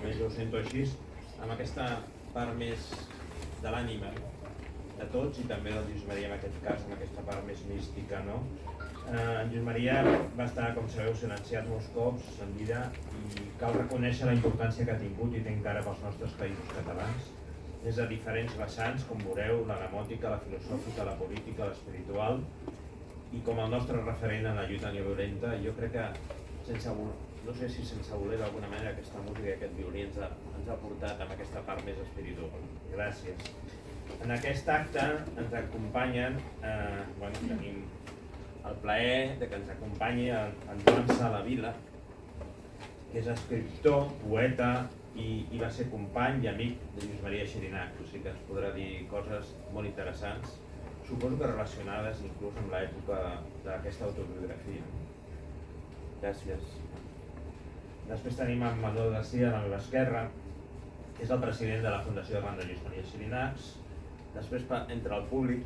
almenys ho sento així, amb aquesta part més de l'ànima de tots i també del Lluís Maria en aquest cas, amb aquesta part més mística, no? En Lluís Maria va estar, com sabeu, silenciat molts cops en vida i cal reconèixer la importància que ha tingut i té encara pels nostres països catalans, des de diferents vessants, com veureu, la gramòtica, la filosòfica, la política, l'espiritual, i com el nostre referent en la lluita antiviolenta. Jo crec que, no sé si sense voler d'alguna manera, aquesta música i aquest violí ens ha portat amb aquesta part més espiritual. Gràcies. En aquest acte ens acompanyen, tenim el plaer que ens acompanyi en Joan Salavila, que és escriptor, poeta i va ser company i amic de Lluís Maria Xirinacs, o sigui que ens podrà dir coses molt interessants, suposo que relacionades inclús amb l'època d'aquesta autobiografia. Gràcies. Després tenim en Manuel García, a la meva esquerra, que és el president de la Fundació Arran de Lluís Maria Xirinacs. Després, entre el públic,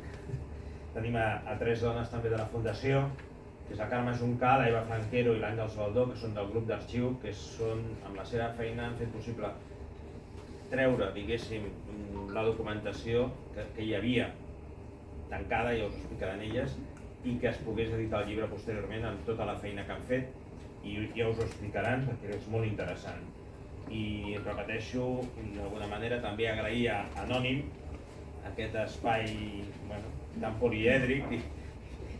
tenim a tres dones també de la Fundació, que és la Carme Juncal, l'Eva Franquero i l'Àngels Baldó, que són del grup d'arxiu, que són, amb la seva feina, han fet possible treure, diguéssim, la documentació que hi havia tancada, ja us ho explicaran elles, i que es pogués editar el llibre posteriorment amb tota la feina que han fet, i ja us ho explicaran perquè és molt interessant. I repeteixo, d'alguna manera, també agrair a Anònim aquest espai tan polièdric i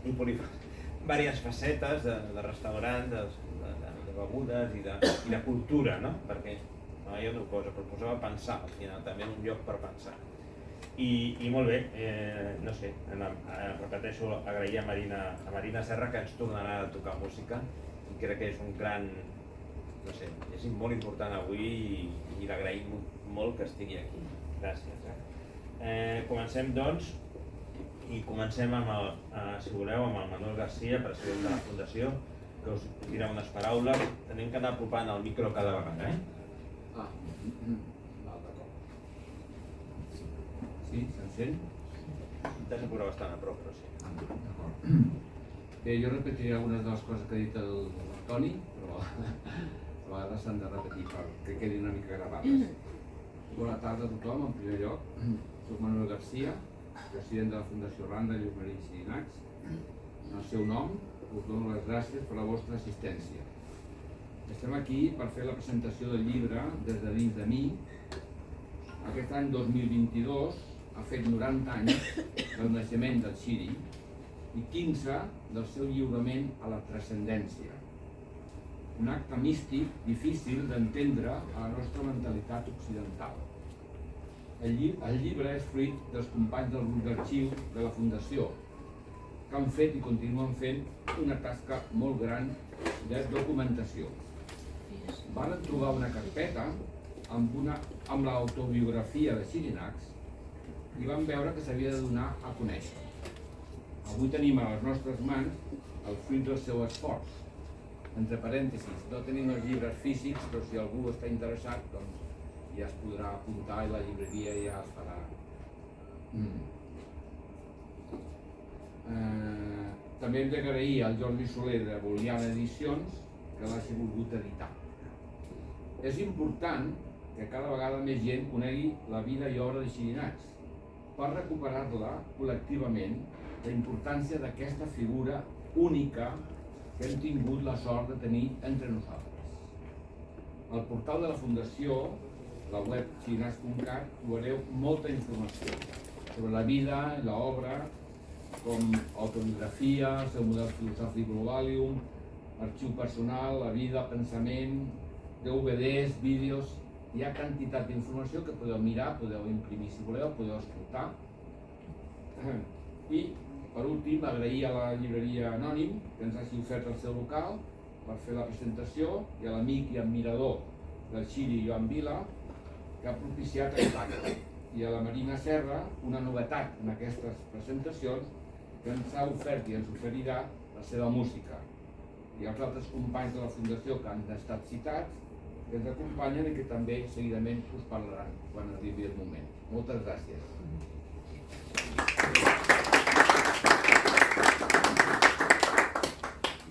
diverses facetes de restaurant, de begudes i de cultura, no? Perquè no hi ha una cosa, però posava a pensar, al final, també un lloc per pensar. I molt bé, no sé, repeteixo, agrair a Marina Serra que ens tornarà a tocar música i crec que és un gran, no sé, és molt important avui i l'agraïm molt que estigui aquí. Gràcies. Comencem, doncs, i comencem si voleu, amb el Manuel García, president de la Fundació, que us dirà unes paraules. Tenim que anar apropant el micro cada vegada, D'acord. Sí, s'encén? T'has de posar bastant a prop, però sí. D'acord. Bé, jo repetiré algunes de les coses que ha dit el Toni, però a vegades s'han de repetir perquè quedin una mica gravades. Bona tarda a tothom, en primer lloc. Soc Manuel García, president de la Fundació Arran de Lluís Maria Xirinacs. En el seu nom, us dono les gràcies per la vostra assistència. Estem aquí per fer la presentació del llibre Des de dins de mi. Aquest any 2022 ha fet 90 anys del naixement del Xiri i 15 del seu lliurament a la transcendència. Un acte místic difícil d'entendre a la nostra mentalitat occidental. El llibre és fruit dels companys del grup d'arxiu de la Fundació, que han fet i continuen fent una tasca molt gran de documentació. Van trobar una carpeta amb l'autobiografia de Xirinacs i van veure que s'havia de donar a conèixer. Avui tenim a les nostres mans el fruit del seu esforç. Entre parèntesis, no tenim els llibres físics, però si algú està interessat, doncs ja es podrà apuntar i la llibreria ja es farà. També hem d'agrair al Jordi Soler de Boliana Edicions que l'hagi volgut editar. És important que cada vegada més gent conegui la vida i obra de Xirinacs per recuperar-la col·lectivament la importància d'aquesta figura única que hem tingut la sort de tenir entre nosaltres. Al portal de la Fundació, la web xirinacs.cat, trobareu molta informació sobre la vida i l'obra, com autobiografia, el seu model filosòfic Globalium, arxiu personal, la vida, pensament, DVDs, vídeos. Hi ha quantitat d'informació que podeu mirar, podeu imprimir si voleu, podeu escoltar. I, per últim, agrair a la llibreria Anònim que ens hagi ofert el seu local per fer la presentació i a l'amic i admirador del Xiri, Joan Vila, que ha propiciat aquest acte, i a la Marina Serra, una novetat en aquestes presentacions, que ens ha ofert i ens oferirà la seva música. I als altres companys de la Fundació que han estat citats, que ens acompanyen i que també seguidament us parlaran quan arribi el moment. Moltes gràcies.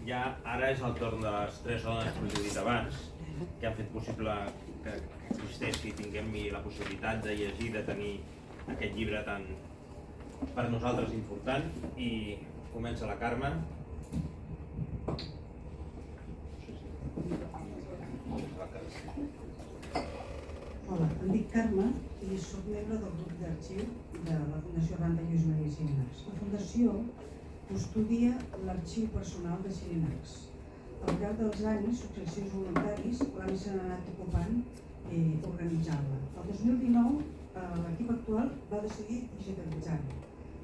Ja ara és el torn de les tres dones que us he dit abans, que han fet possible que existeixi i tinguem la possibilitat de llegir, de tenir aquest llibre tan per nosaltres important. I comença la Carme. Hola, em dic Carme i soc membre del grup d'arxiu de la Fundació Arran de Lluís Maria Xirinacs. La Fundació custodia l'arxiu personal de Xirinacs. Al llarg dels anys, successius voluntaris s'han anat ocupant i organitzant-la. El 2019, l'equip actual va decidir digitalitzar-la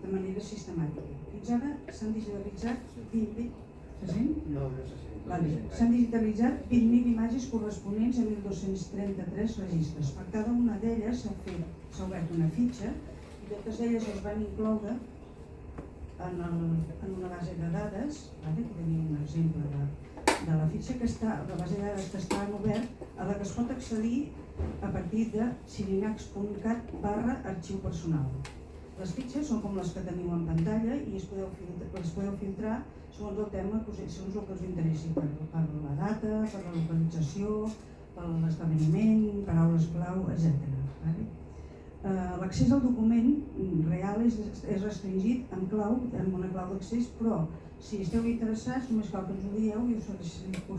de manera sistemàtica. Fins ara s'han digitalitzat 20.000 imatges corresponents a 1.233 registres. Per cada una d'elles s'ha obert una fitxa i totes elles es van incloure en una base de dades. Aquí tenim un exemple de la fitxa la base de dades que està en obert, a la que es pot accedir a partir de xirinacs.cat/arxiu personal. Les fitxes són com les que teniu en pantalla i les podeu filtrar segons el tema, segons el que us interessi, per la data, per la localització, per l'esdeveniment, paraules clau, etc. L'accés al document real és restringit amb una clau d'accés, però si esteu interessats només cal que ens ho dieu i us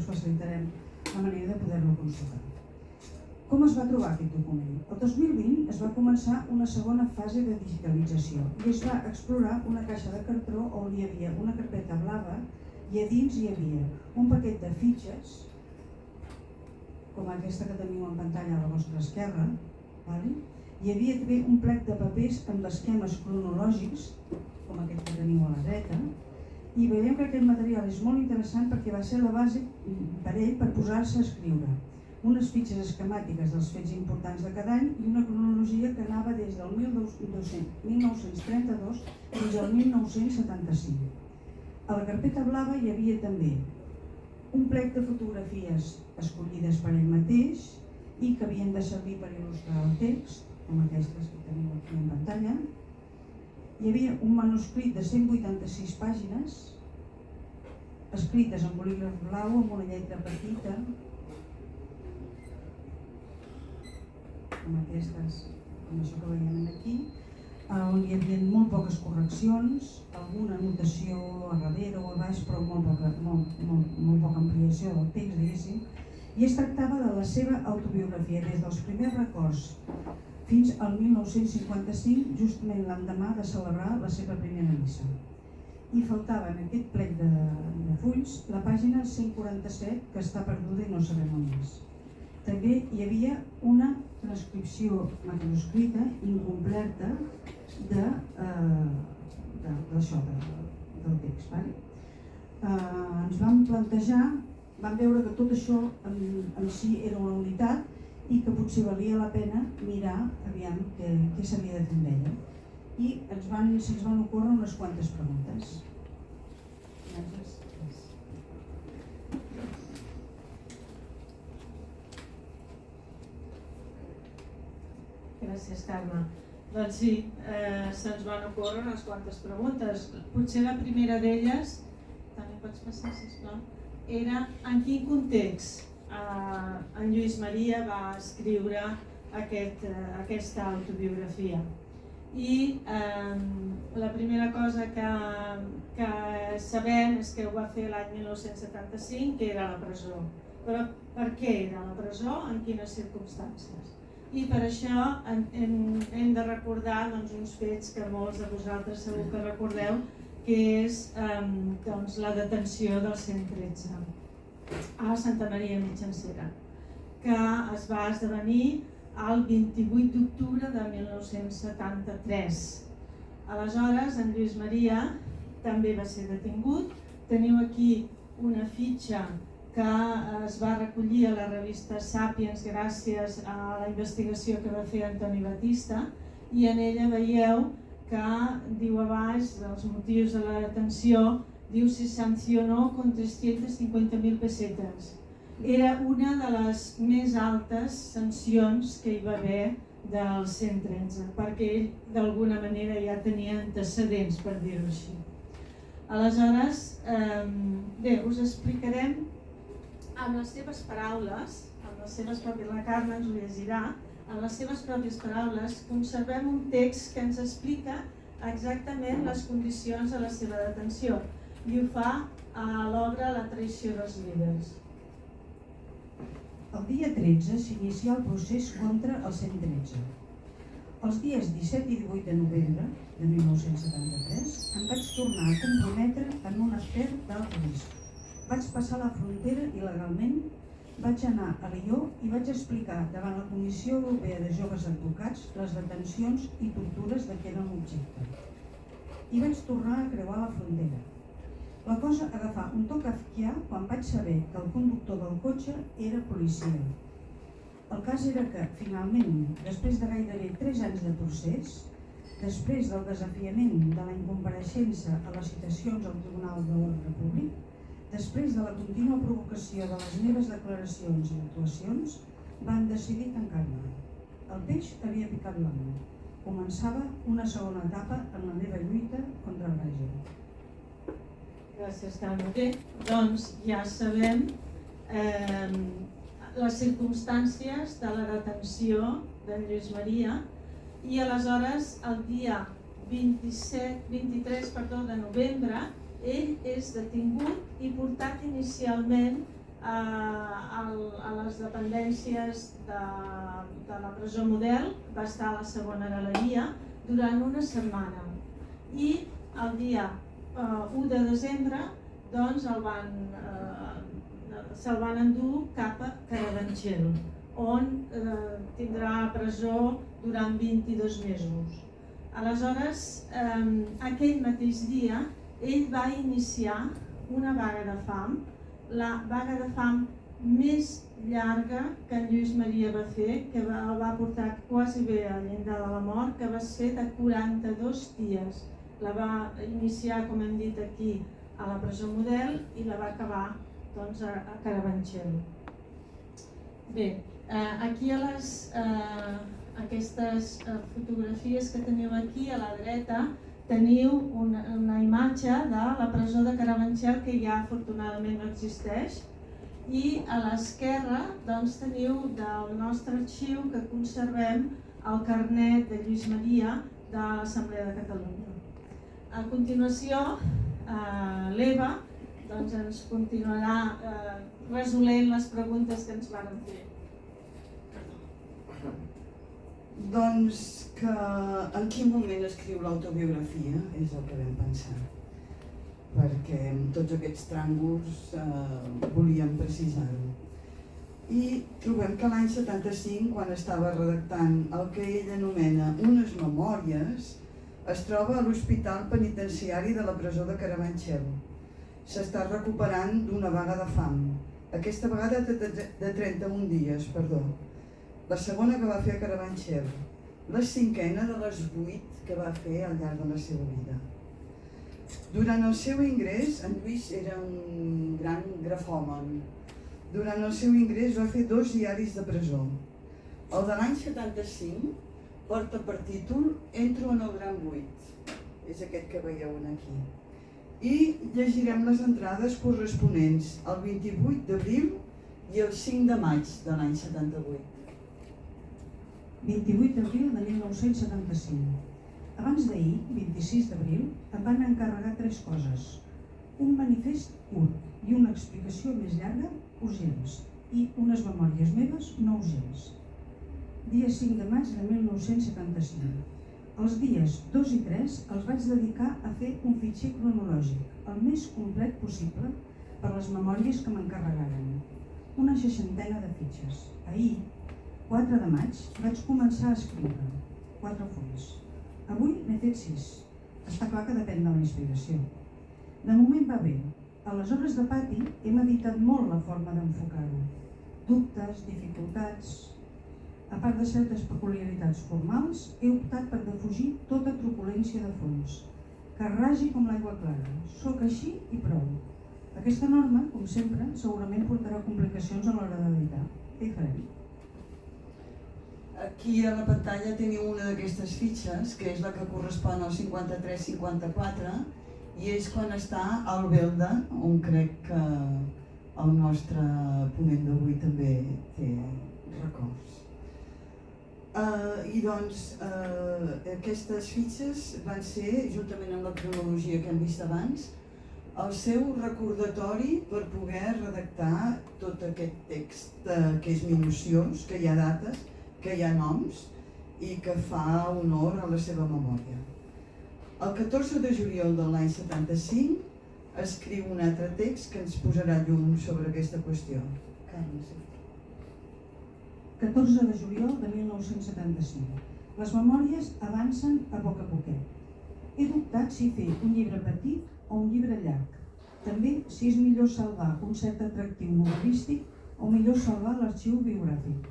facilitarem la manera de poder-lo consultar. Com es va trobar aquest document? El 2020 es va començar una segona fase de digitalització i es va explorar una caixa de cartró on hi havia una carpeta blava i a dins hi havia un paquet de fitxes, com aquesta que teniu en pantalla a la vostra esquerra. Hi havia també un plec de papers amb esquemes cronològics, com aquest que teniu a la dreta, i veiem que aquest material és molt interessant perquè va ser la base per ell per posar-se a escriure unes fitxes esquemàtiques dels fets importants de cada any i una cronologia que anava des del 1932 fins al 1975. A la carpeta blava hi havia també un plec de fotografies escollides per ell mateix i que havien de servir per il·lustrar el text, com aquestes que teniu aquí en pantalla. Hi havia un manuscrit de 186 pàgines, escrites en bolígraf blau amb una lletra petita, com aquestes, com això que veiem aquí, on hi havia molt poques correccions, alguna anotació a darrere o a baix, però molt poca ampliació del text, diguéssim, i es tractava de la seva autobiografia, des dels primers records fins al 1955, justament l'endemà de celebrar la seva primera missa. I faltava en aquest plec de fulls la pàgina 147, que està perduda i no sabem on és. També hi havia una transcripció manuscrita incompleta del text. Ens vam plantejar, vam veure que tot això en si era una unitat i que potser valia la pena mirar aviam què s'havia de fer amb ella. I se'ns van ocórrer unes quantes preguntes. Gràcies, Carme. Doncs sí, se'ns van ocórrer unes quantes preguntes. Potser la primera d'elles, també pots passar, sisplau, era en quin context en Lluís Maria va escriure aquesta autobiografia. I la primera cosa que sabem és que ho va fer l'any 1975, que era a la presó. Però per què era a la presó? En quines circumstàncies? I per això hem de recordar uns fets que molts de vosaltres segur que recordeu, que és la detenció del 113 a Santa Maria Mitjancera, que es va esdevenir el 28 d'octubre de 1973. Aleshores, en Lluís Maria també va ser detingut. Teniu aquí una fitxa que es va recollir a la revista Sàpiens gràcies a la investigació que va fer Antoni Batista, i en ella veieu que diu a baix dels motius de la detenció, diu se sancionó con 350.000 pessetes. Era una de les més altes sancions que hi va haver del 113, perquè ell d'alguna manera ja tenia antecedents, per dir-ho així. Aleshores, bé, us explicarem amb les seves paraules, amb les seves pròpies, la Carme ens ho llegirà, a les seves pròpies paraules, conservem un text que ens explica exactament les condicions de la seva detenció i ho fa a l'obra La traïció dels líders. El dia 13 s'inicià el procés contra el 113. Els dies 17 i 18 de novembre de 1973 em vaig tornar a comprometre en un afer d'alt risc. Vaig passar la frontera il·legalment, vaig anar a Lió i vaig explicar davant la Comissió Europea de Joves Advocats les detencions i tortures de què eren objecte. I vaig tornar a creuar la frontera. La cosa agafà un to kafkià quan vaig saber que el conductor del cotxe era policia. El cas era que, finalment, després de gairebé 3 anys de procés, després del desafiament de la incompareixença a les citacions al Tribunal de l'Ordre Públic, després de la contínua provocació de les meves declaracions i actuacions, van decidir tancar-me. El peix havia picat l'amo. Començava una segona etapa en la meva lluita contra el règim. Gràcies, Carme. Bé, doncs ja sabem les circumstàncies de la detenció d'en Lluís Maria i aleshores el dia 23 de novembre ell és detingut i portat inicialment a les dependències de la presó Model, va estar a la segona galeria durant una setmana i el dia 1 de desembre doncs se'l van endur cap a Carabanchel, on tindrà presó durant 22 mesos. Aleshores, aquell mateix dia, ell va iniciar una vaga de fam, la vaga de fam més llarga que en Lluís Maria va fer, que el va portar quasi bé al llindar de la mort, que va ser de 42 dies. La va iniciar, com hem dit aquí, a la presó Model i la va acabar doncs, a Carabanchel. Bé, aquí a aquestes fotografies que teniu aquí a la dreta teniu una imatge de la presó de Carabanchel que ja afortunadament no existeix i a l'esquerra doncs, teniu del nostre arxiu que conservem el carnet de Lluís Maria de l'Assemblea de Catalunya. A continuació, l'Eva doncs, ens continuarà resolent les preguntes que ens van fer. Doncs que en quin moment escriu l'autobiografia és el que vam pensar, perquè amb tots aquests tràngols volíem precisar-ho. I trobem que l'any 75, quan estava redactant el que ell anomena unes memòries, es troba a l'Hospital Penitenciari de la presó de Carabanchel. S'està recuperant d'una vaga de fam, aquesta vegada de 31 dies, perdó. La segona que va fer a Carabanchel, la 5a de les 8 que va fer al llarg de la seva vida. Durant el seu ingrés, en Lluís era un gran grafòman. Durant el seu ingrés va fer 2 diaris de presó. El de l'any 75 porta per títol Entro en el Gran Buit, és aquest que veieu aquí. I llegirem les entrades corresponents al 28 d'abril i el 5 de maig de l'any 78. 28 d'abril de 1975. Abans d'ahir, 26 d'abril, em van encarregar 3 coses. Un manifest curt i una explicació més llarga, urgents, i unes memòries meves no urgents. Dia 5 de maig de 1975. Els dies 2 i 3 els vaig dedicar a fer un fitxer cronològic, el més complet possible per les memòries que m'encarregaren. Una 60ena de fitxes. Ahir, 4 de maig, vaig començar a escriure. 4 fulls. Avui n'he fet 6. Està clar que depèn de la inspiració. De moment va bé. A les obres de pati he meditat molt la forma d'enfocar-ho. Dubtes, dificultats... A part de certes peculiaritats formals, he optat per defugir tota truculència de fons, que ragi com l'aigua clara. Soc així i prou. Aquesta norma, com sempre, segurament portarà complicacions a l'hora d'editar. Què hi farem? Aquí a la pantalla teniu una d'aquestes fitxes, que és la que correspon al 53-54, i és quan està al Belda, on crec que el nostre ponent d'avui també té records. I doncs aquestes fitxes van ser, juntament amb la cronologia que hem vist abans, el seu recordatori per poder redactar tot aquest text que és minuciós, que hi ha dates, que hi ha noms i que fa honor a la seva memòria. El 14 de juliol de l'any 75 escriu un altre text que ens posarà llum sobre aquesta qüestió. Carme, sí. 14 de juliol de 1975. Les memòries avancen a poc a poquet. He dubtat si fer un llibre petit o un llibre llarg. També si és millor salvar un cert atractiu novel·lístic o millor salvar l'arxiu biogràfic.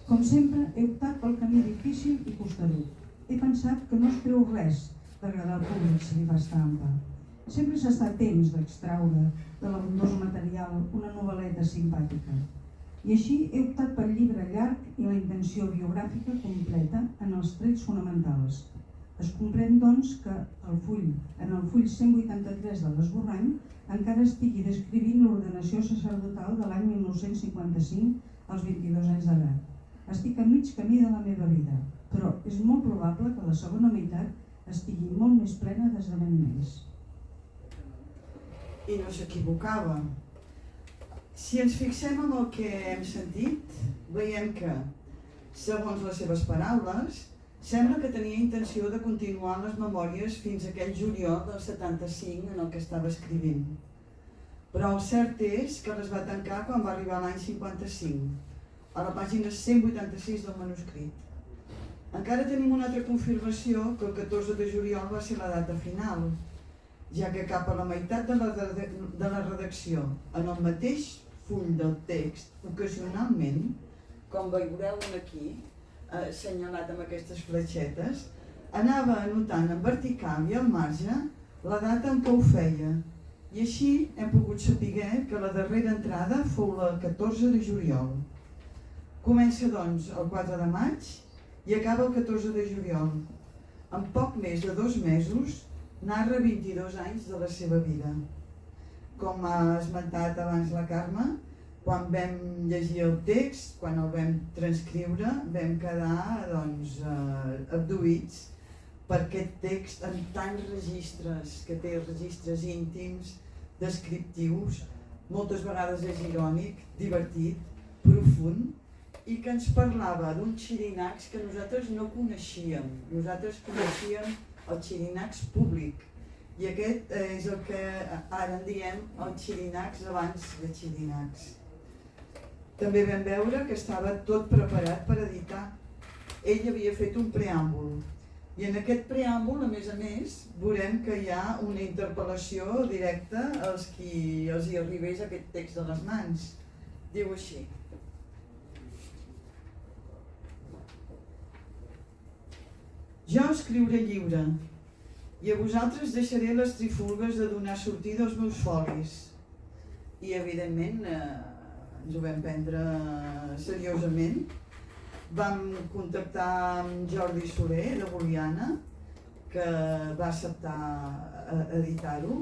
Com sempre, he optat pel camí difícil i costerut. He pensat que no es treu res d'agradar al públic si li fa estampa. Sempre s'està a temps d'extraure de l'abundós material una novel·leta simpàtica. I així he optat pel llibre llarg i la intenció biogràfica completa en els trets fonamentals. Es comprèn, doncs, que en el full 183 de l'esborrany encara estigui descrivint l'ordenació sacerdotal de l'any 1955 als 22 anys d'edat. Estic a mig camí de la meva vida, però és molt probable que la segona meitat estigui molt més plena d'esdeveniments. I no s'equivocava. Si ens fixem en el que hem sentit, veiem que, segons les seves paraules, sembla que tenia intenció de continuar les memòries fins a aquell juliol del 75 en el que estava escrivint. Però el cert és que les va tancar quan va arribar l'any 55, a la pàgina 186 del manuscrit. Encara tenim una altra confirmació que el 14 de juliol va ser la data final, ja que cap a la meitat de la redacció, en el mateix full del text, ocasionalment, com veureu aquí, assenyalat amb aquestes fletxetes, anava anotant en vertical i al marge la data en què ho feia. I així hem pogut saber que la darrera entrada fou el 14 de juliol. Comença, doncs, el 4 de maig i acaba el 14 de juliol. En poc més de 2 mesos, narra 22 anys de la seva vida. Com ha esmentat abans la Carme, quan vam llegir el text, quan el vam transcriure, vam quedar abduïts per aquest text amb tants registres, que té registres íntims, descriptius, moltes vegades és irònic, divertit, profund, i que ens parlava d'un xirinacs que nosaltres no coneixíem. Nosaltres coneixíem el xirinacs públic, i aquest és el que ara en diem el xirinacs abans de xirinacs. També vam veure que estava tot preparat per editar. Ell havia fet un preàmbul, i en aquest preàmbul, a més, veurem que hi ha una interpel·lació directa als qui els hi arribés aquest text de les mans. Diu així: jo escriuré lliure, i a vosaltres deixaré les trifulgues de donar sortida als meus folis. I evidentment ens ho vam prendre seriosament. Vam contactar amb Jordi Soler, de Boliana, que va acceptar editar-ho.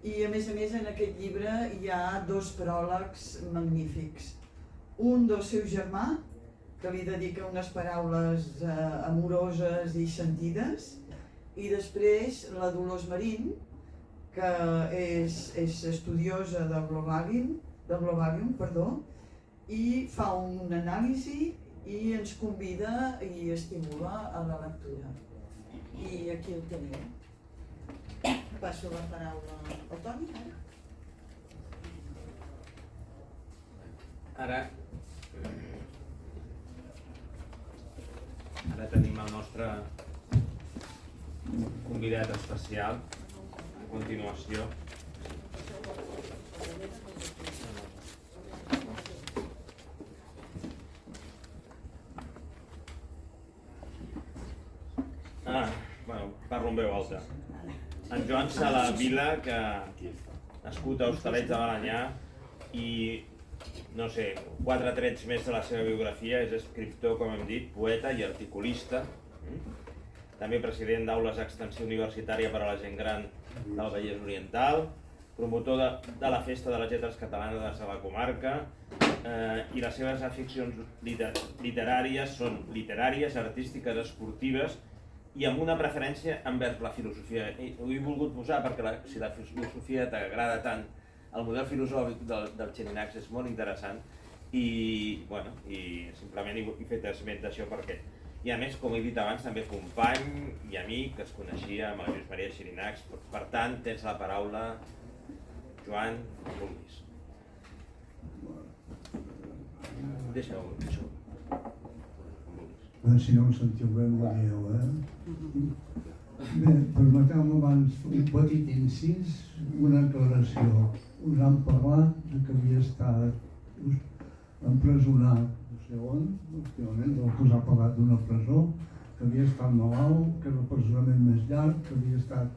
I a més, en aquest llibre hi ha 2 pròlegs magnífics. Un del seu germà, que li dedica unes paraules amoroses i sentides, i després la Dolors Marín, que és estudiosa del Globalium, i fa una anàlisi i ens convida i estimula a la lectura. I aquí ho teniu. Passo la paraula al Toni, ara. Ara tenim el nostre convidat especial a continuació. Parlo en veu alta. En Joan Sala Vila, que nascut a Hostalets de Balenyà, i no sé, 4 trets més de la seva biografia. És escriptor, com hem dit, poeta i articulista. També president d'aules d'extensió universitària per a la gent gran del Vallès Oriental. promotor de la Festa de les Lletres Catalanes de la comarca, i les seves aficions literàries són literàries, artístiques, esportives i amb una preferència envers la filosofia. Ho he volgut posar perquè si la filosofia t'agrada tant, el model filosòfic del Xirinacs és molt interessant i simplement he fet esment d'això perquè, i a més, com he dit abans, també company i amic que es coneixia amb el Lluís Maria Xirinacs. Per tant, tens la paraula, Joan, com vulguis. Deixa-ho. Si no em sentiu bé, m'ho dieu, Bé, permeteu-me abans un petit incís, una aclaració. Us han parlat que havia estat empresonat, no sé on, últimament, us ha parlat d'una presó, que havia estat malalt, que era el presonament més llarg, que havia estat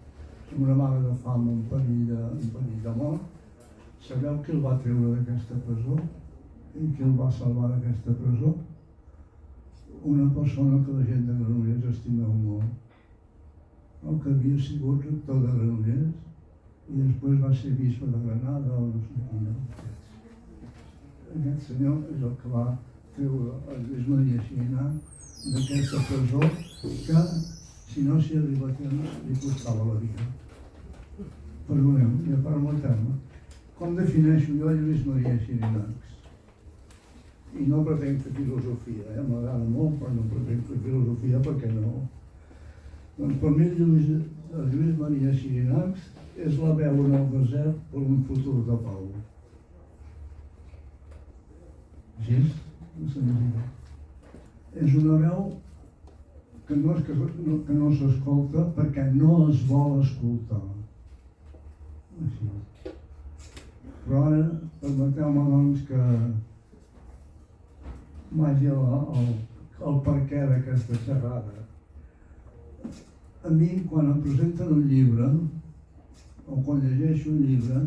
una vaga de fam en perill de mort. Sabeu qui el va treure d'aquesta presó? I qui el va salvar d'aquesta presó? Una persona que la gent de Granollers estimeu molt. El que havia sigut rector de Granollers i després va ser bisbe de Granada o no sé quina. Aquest senyor és el que va treure el Lluís Maria Xirinacs d'aquesta presó que, si no s'hi arriba a temps, li costava la vida. Perdoneu, ja parlo el terme. Com defineixo jo Lluís Maria Xirinacs? I no pretenc fer filosofia, m'agrada molt, però no pretenc fer filosofia perquè no. Doncs per mi el Lluís Maria Xirinacs és la veu en el desert per un futur de pau. Així és, és una veu que no s'escolta perquè no es vol escoltar. Així. Però ara permeteu-me doncs que vagi al perquè d'aquesta xerrada. A mi, quan em presenten un llibre, o quan llegeixo un llibre,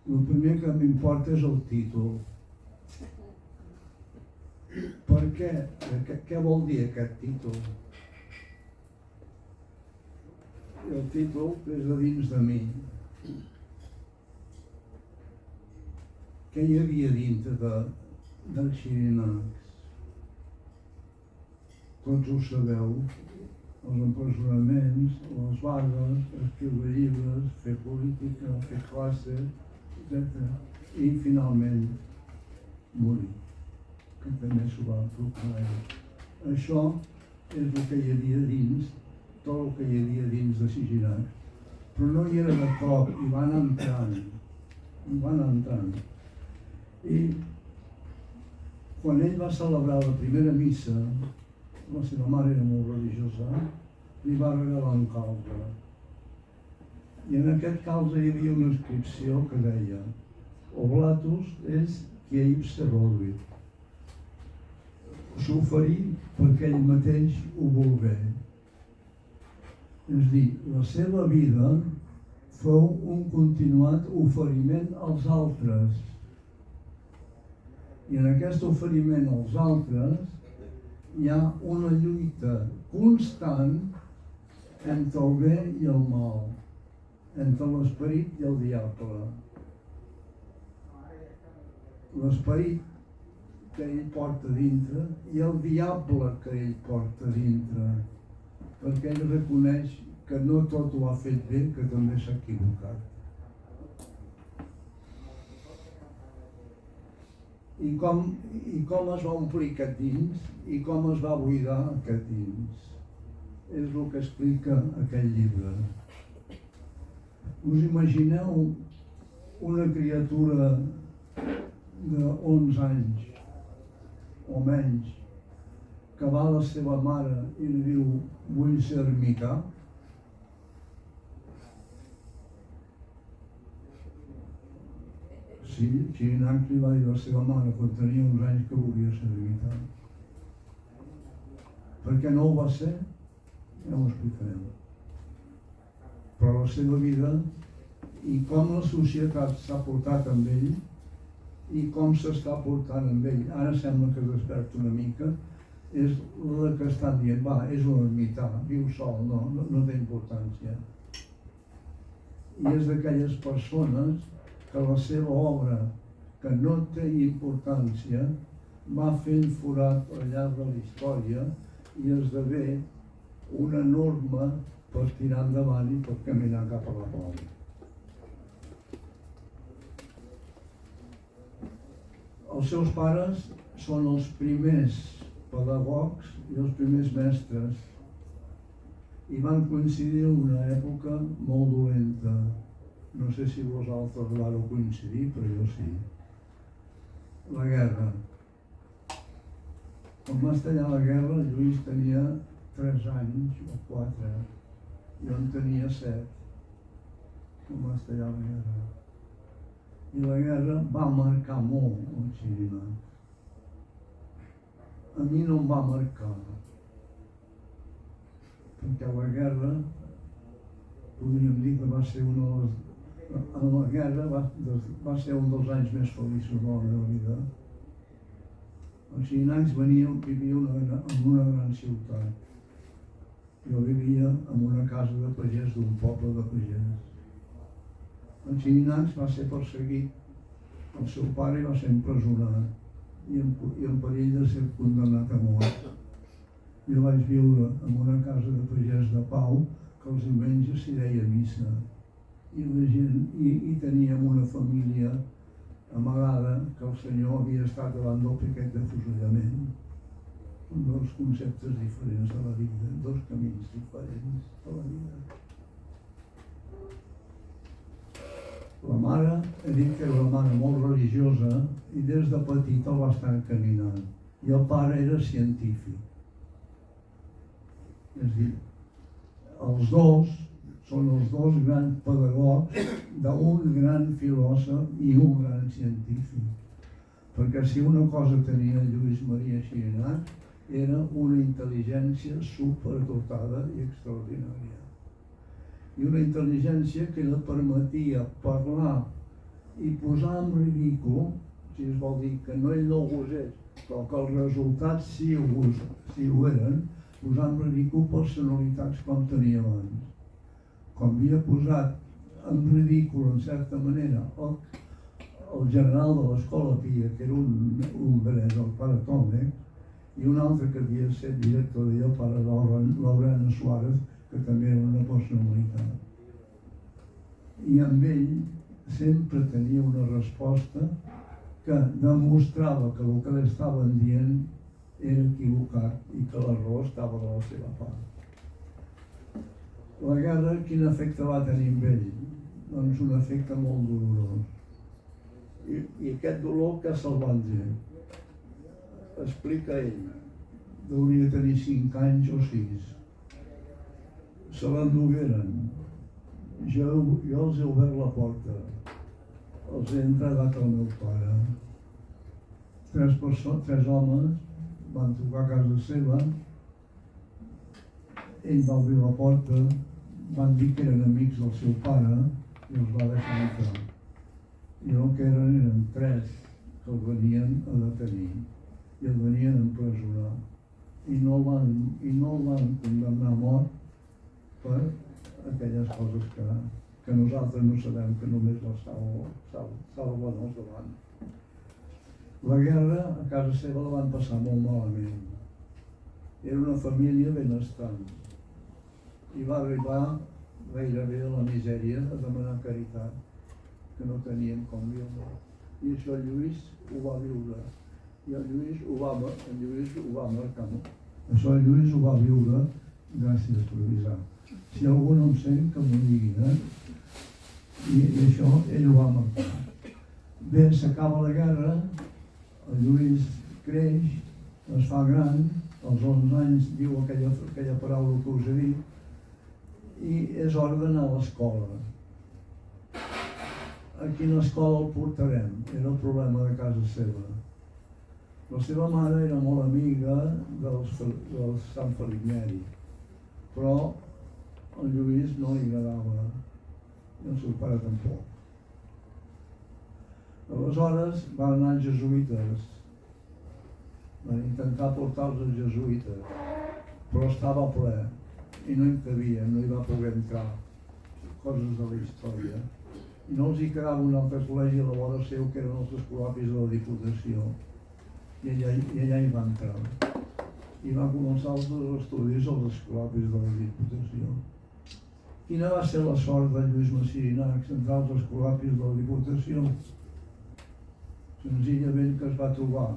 el primer que m'importa és el títol. Per què? Què vol dir aquest títol? I el títol és de dins de mi. Què hi havia dintre del Xirinacs? Tots ho sabeu, els empresonaments, les vagues, escriure llibres, fer política, fer classes, etc. I finalment morir, que també s'ho va proclamar. Això és el que hi havia dins, tot el que hi havia dins de Xirinacs. Però no hi era de cop, hi van entrant. I quan ell va celebrar la primera missa, la seva mare era molt religiosa, li va regalar un calze. I en aquest calze hi havia una inscripció que deia Oblatus és qui ipse voluit. S'oferí perquè ell mateix ho volgué. És a dir, la seva vida fou un continuat oferiment als altres. I en aquest oferiment als altres hi ha una lluita constant entre el bé i el mal, entre l'esperit i el diable. L'esperit que ell porta dintre i el diable que ell porta dintre, perquè ell reconeix que no tot ho ha fet bé, que també s'ha equivocat. I com es va omplir aquest dins i com es va buidar aquest dins. És el que explica aquell llibre. Us imagineu una criatura de 11 anys o menys que va a la seva mare i li diu vull ser ermità? Sí, Xirinacs li va dir a la seva mare quan tenia uns anys que volia ser ermità. Per què no ho va ser? Ja ho explicarem. Però la seva vida i com la societat s'ha portat amb ell i com s'està portant amb ell, ara sembla que es desperta una mica, és la que estan dient, va, és un ermità, viu sol, no té importància. i és d'aquelles persones que la seva obra, que no té importància, va fent forat al llarg de la història i esdevé una norma per tirar endavant i per caminar cap a la pau. Els seus pares són els primers pedagogs i els primers mestres i van coincidir en una època molt dolenta. No sé si vosaltres vareu coincidir, però jo sí. La guerra. Quan va estallar la guerra, Lluís tenia 3 anys o 4. Jo en tenia 7. Quan va estallar la guerra. I la guerra va marcar molt el Xirimat. A mi no em va marcar, perquè la guerra, podríem dir que va ser la guerra va ser un dels anys més feliços de la meva vida. Els xinans vivia en una gran ciutat. Jo vivia en una casa de pagès d'un poble de pagès. Els xinans va ser perseguit, el seu pare va ser empresonat i en perill de ser condemnat a mort. Jo vaig viure en una casa de pagès de Pau que els diumenges s'hi deia missa i teníem una família amagada que el senyor havia estat davant del piquet de fusellament. Són 2 conceptes diferents de la vida, 2 camins diferents de la vida. La mare, he dit que era una mare molt religiosa i des de petit el va estar encaminant. I el pare era científic. És a dir, els dos són els 2 grans pedagogs d'un gran filòsof i un gran científic. Perquè si una cosa tenia Lluís Maria Xirinacs era una intel·ligència superdotada i extraordinària. I una intel·ligència que li permetia parlar i posar en ridícul, si es vol dir que no ell no ho gosés, però que els resultats sí ho eren, posar en ridícul personalitats com tenia abans. Com havia posat en ridícul, en certa manera, el general de l'Escola Pia, que era un hongarès, el pare Tòmec, i un altre que havia estat director d'ell, el pare Laurent Suárez, que també era una personalitat. I amb ell sempre tenia una resposta que demostrava que el que li estaven dient era equivocat i que la raó estava de la seva part. La guerra, quin efecte va tenir amb ell? Doncs un efecte molt dolorós. I aquest dolor que se'l van dir? Explica ell. Hauria tenir 5 anys o 6. Se l'endugueren. Jo els he obert la porta. Els he entregat al meu pare. 3 homes van trucar a casa seva. Ell va obrir la porta, van dir que eren amics del seu pare i els va deixar entrar. I el que eren 3 que el venien a detenir i el venien a empresonar. I no el van condemnar a mort per aquelles coses que nosaltres no sabem, que només les salven els davant. La guerra a casa seva la van passar molt malament. Era una família benestant i va arribar gairebé a la misèria a demanar caritat, que no tenien com viure. I això el Lluís ho va viure. I el Lluís ho va marcar. Això el Lluís ho va viure. Gràcies per avisar. Si algú no em sent, que m'ho digui, I això ell ho va marcar. Bé, s'acaba la guerra, el Lluís creix, es fa gran, als 11 anys diu aquella paraula que us he dit, i és hora d'anar a l'escola. A quina escola el portarem? Era el problema de casa seva. La seva mare era molt amiga del Sant Felip Neri, però el Lluís no li agradava, i el seu pare tampoc. Aleshores van anar als jesuïtes, van intentar portar-los als jesuïtes, però estava ple i no hi cabia, no hi va poder entrar. coses de la història i no els hi quedava un altre col·legi a la vora seu que eren els escolapis de la Diputació i allà hi va entrar i va començar els estudis als escolapis de la Diputació. Quina va ser la sort de Lluís Masirinacs entrar als escolapis de la Diputació? Senzillament que es va trobar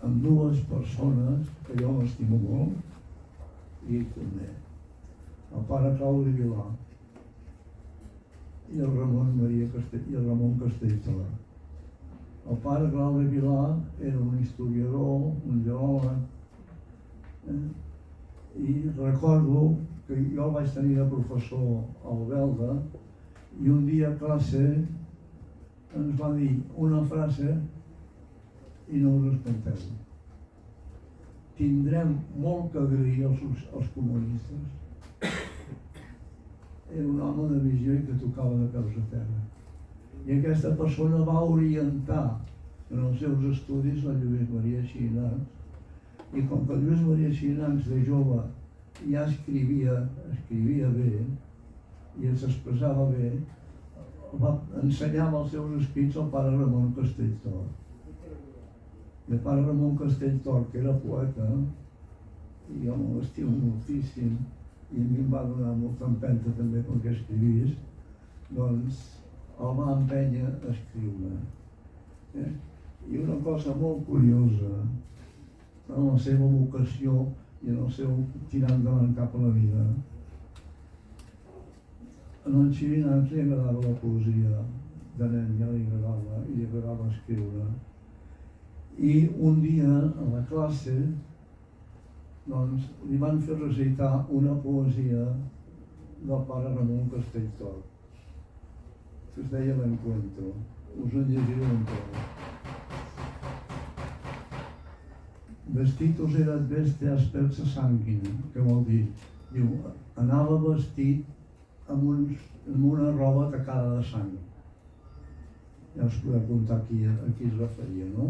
amb dues persones que jo m'estimo molt i ell també, el pare Claudi Vilà i el Ramon Castelltor. El pare Claudi Vilà era un historiador, un geòleg, i recordo que jo el vaig tenir de professor al Belda i un dia a classe ens va dir una frase i no us espanteu. Tindrem molt que agrair als comunistes. Era un home de visió i que tocava de peus a terra. I aquesta persona va orientar en els seus estudis la Lluís Maria Xirinacs. I com que Lluís Maria Xirinacs de jove ja escrivia bé i s'expressava bé, va ensenyar els seus escrits al pare Ramon Castelltor. I el pare Ramon Castelltor, que era poeta, i jo m'estimo moltíssim, i a mi em va donar molta empenta també perquè escrivís, doncs el va empènyer a escriure. I una cosa molt curiosa, en la seva vocació i en el seu tirar endavant cap a la vida, en el Xirinacs li agradava la poesia, de nen ja li agradava i li agradava escriure. I un dia a la classe doncs, li van fer recitar una poesia del pare Ramon Castelltor, que es deia L'Encuentro. Us en llegiré un poc. Vestitos erat veste aspersa sanguina, què vol dir? Diu, anava vestit amb una roba tacada de sang. Ja us podeu contar a qui es referia, no?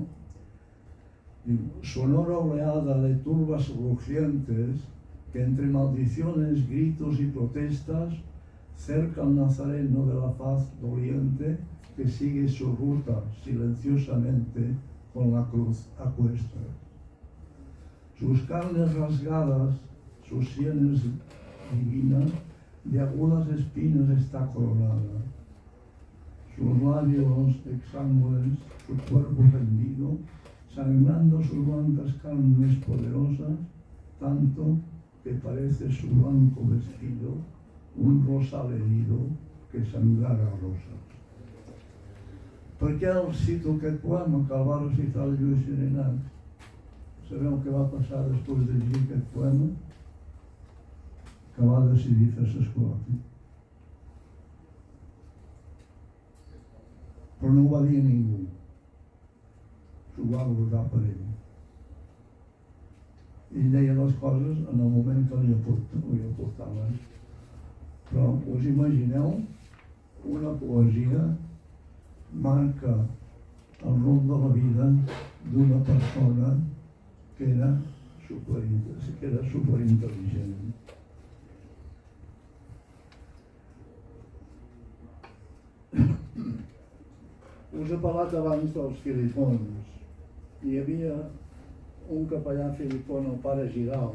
Diu, sonora oleada de turbas rugientes que entre maldiciones, gritos y protestas cerca al nazareno de la faz doliente que sigue su ruta silenciosamente con la cruz a cuestas. Sus carnes rasgadas, sus sienes divinas, de agudas espinas está coronada. Sus labios exangües, su cuerpo rendido, sangrando sus blancas carnes poderosas, tanto que parece su blanco vestido un rosal herido que sangrara rosas. Per què els cito aquest poema que el va recitar el Lluís Xirinacs? Sabeu què va passar després de llegir aquest poema? Que va decidir fer-se escolapis. Però no ho va dir a ningú. S'ho va guardar per ell. Ell deia les coses en el moment que li aportaven. Però us imagineu, una poesia marca el rumb de la vida d'una persona que era superintel·ligent. Us he parlat abans dels filipons. Hi havia un capellà filipon, el pare Giral,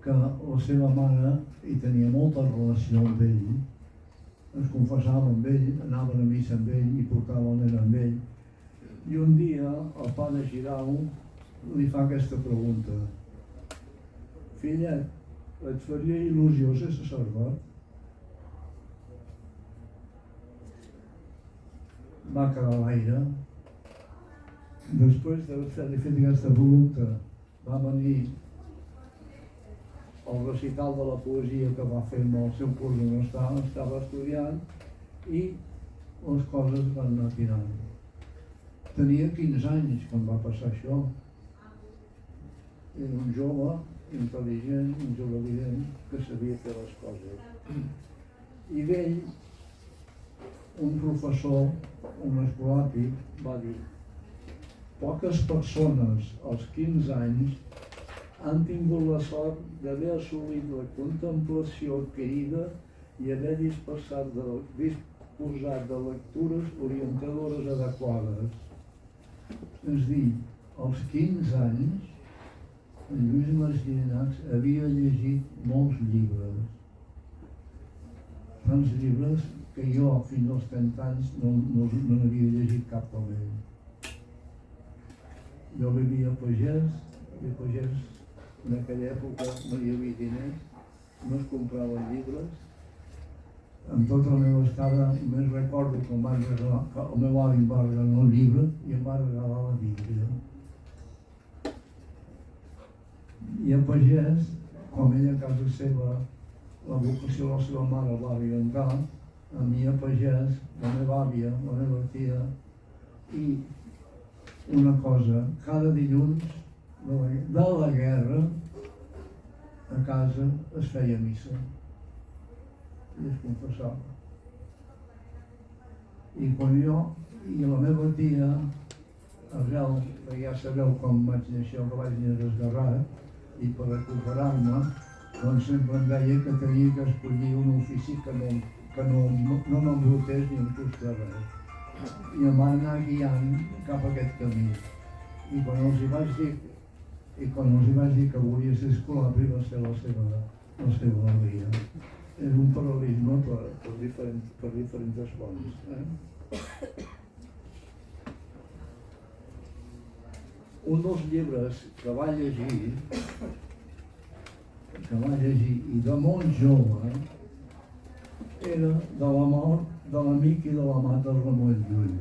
que la seva mare hi tenia molta relació amb ell, es confessava amb ell, anaven a missa amb ell i portava el nen amb ell. I un dia el pare Giral li fa aquesta pregunta: fillet, et faria il·lusió ser sacerdot? Va quedar a l'aire. Després d'haver-li fet aquesta pregunta, va venir el recital de la poesia que va fer amb el seu curs on estava estudiant i les coses van anar tirant. Tenia 15 anys quan va passar això. Era un jove intel·ligent, un jove evident, que sabia fer les coses. I d'ell, un professor, un escolapi, va dir: poques persones als 15 anys han tingut la sort d'haver assolit la contemplació adquirida i haver disposat de lectures orientadores adequades. És dir, als 15 anys, en Lluís Masrianacs havia llegit molts llibres. Tants llibres que jo fins als 30 anys no n'havia llegit cap com ell. Jo vivia a Pagès, i a Pagès en aquella època no hi havia diners, no es compraven llibres. En tota la meva estada només recordo que el meu avi em va regalar un llibre i em va regalar la Bíblia. I a Pagès, com ella a casa seva, la vocació de la seva mare el va orientar, a mi a Pagès, la meva àvia, la meva tia, i una cosa, cada dilluns de la guerra a casa es feia missa i es confessava. I quan jo i la meva tia, arrel, que ja sabeu com vaig néixer, que vaig néixer esgarrat, i per recuperar-me, doncs sempre em deia que tenia que escollir un ofici que no m'embrutés ni em costés res. I em va anar guiant cap a aquest camí. I quan els hi vaig dir que volia ser escolapri va ser la seva alegria. És un paral·lelisme per diferents fonts. Un dels llibres que va llegir i de molt jove era de la mort de l'amic i de l'amat del Ramon Llull.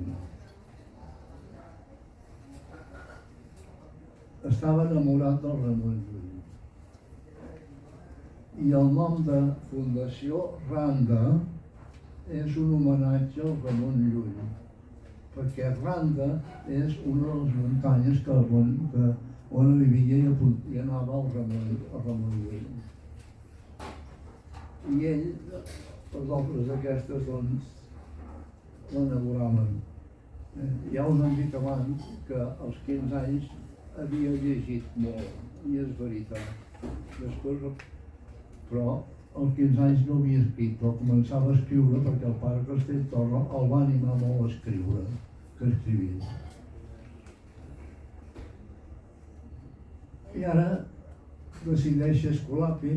Estava enamorat del Ramon Llull. I el nom de Fundació Randa és un homenatge al Ramon Llull, perquè Randa és una de les muntanyes on vivia i anava el Ramon Llull. I ell, les obres aquestes, doncs, l'enamoraven. Ja us han dit abans que als 15 anys havia llegit molt, i és veritat. Després, però als 15 anys no havia escrit, però començava a escriure perquè el pare Castelltorra el va animar molt a escriure, que escrivia. I ara decideix ser escolapi,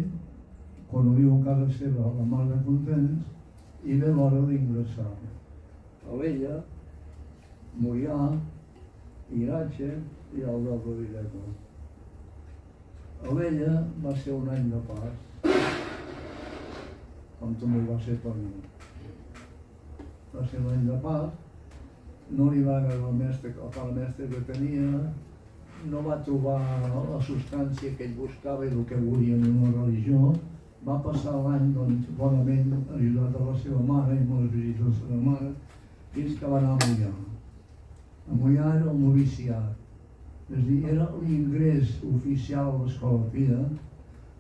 quan ho viu a casa seva, a la Mar de Contents, i ve l'hora d'ingressar. Alella, Moià, Iratxe i el del Rovireto. Alella va ser un any de pas, com també va ser per mi. Va ser un any de pas, no li va agradar el mestre que tenia, no va trobar la substància que ell buscava i el que volia en una religió. Va passar l'any bonament ajudat a la seva mare i amb les visites de la seva mare, fins que va anar a Moià. A Moià era el noviciat, és a dir, era l'ingrés oficial a l'escola Pia,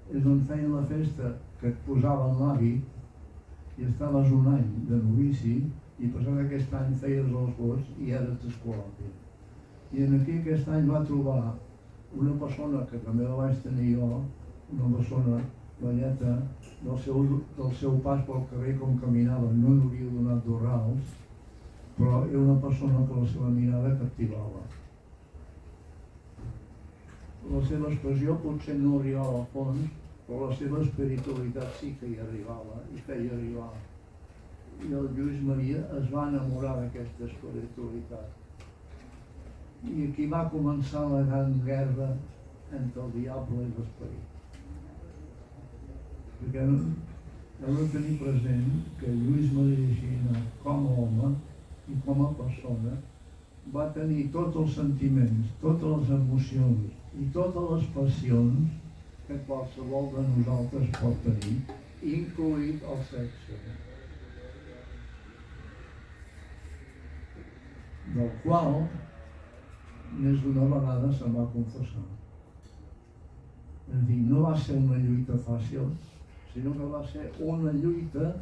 és on feien la festa que et posaven l'hàbit i estaves un any de novici i passat aquest any feies els vots i eres escolàpia. I aquí aquest any va trobar una persona que també la vaig tenir jo, una persona velleta, del seu pas pel carrer com caminava, no n'hauria donat dos rals, però era una persona que la seva mirada captivava. La seva expressió potser no arribava al fons, però la seva espiritualitat sí que hi arribava i feia arribar. I el Lluís Maria es va enamorar d'aquesta espiritualitat. I aquí va començar la gran guerra entre el diable i l'esperit. Perquè heu de tenir present que Lluís Maria Gina, com a home i com a persona, va tenir tots els sentiments, totes les emocions i totes les passions que qualsevol de nosaltres pot tenir, incloït el sexe, del qual més d'una vegada se'n va confessar. És a dir, no va ser una lluita fàcil, sinó que va ser una lluita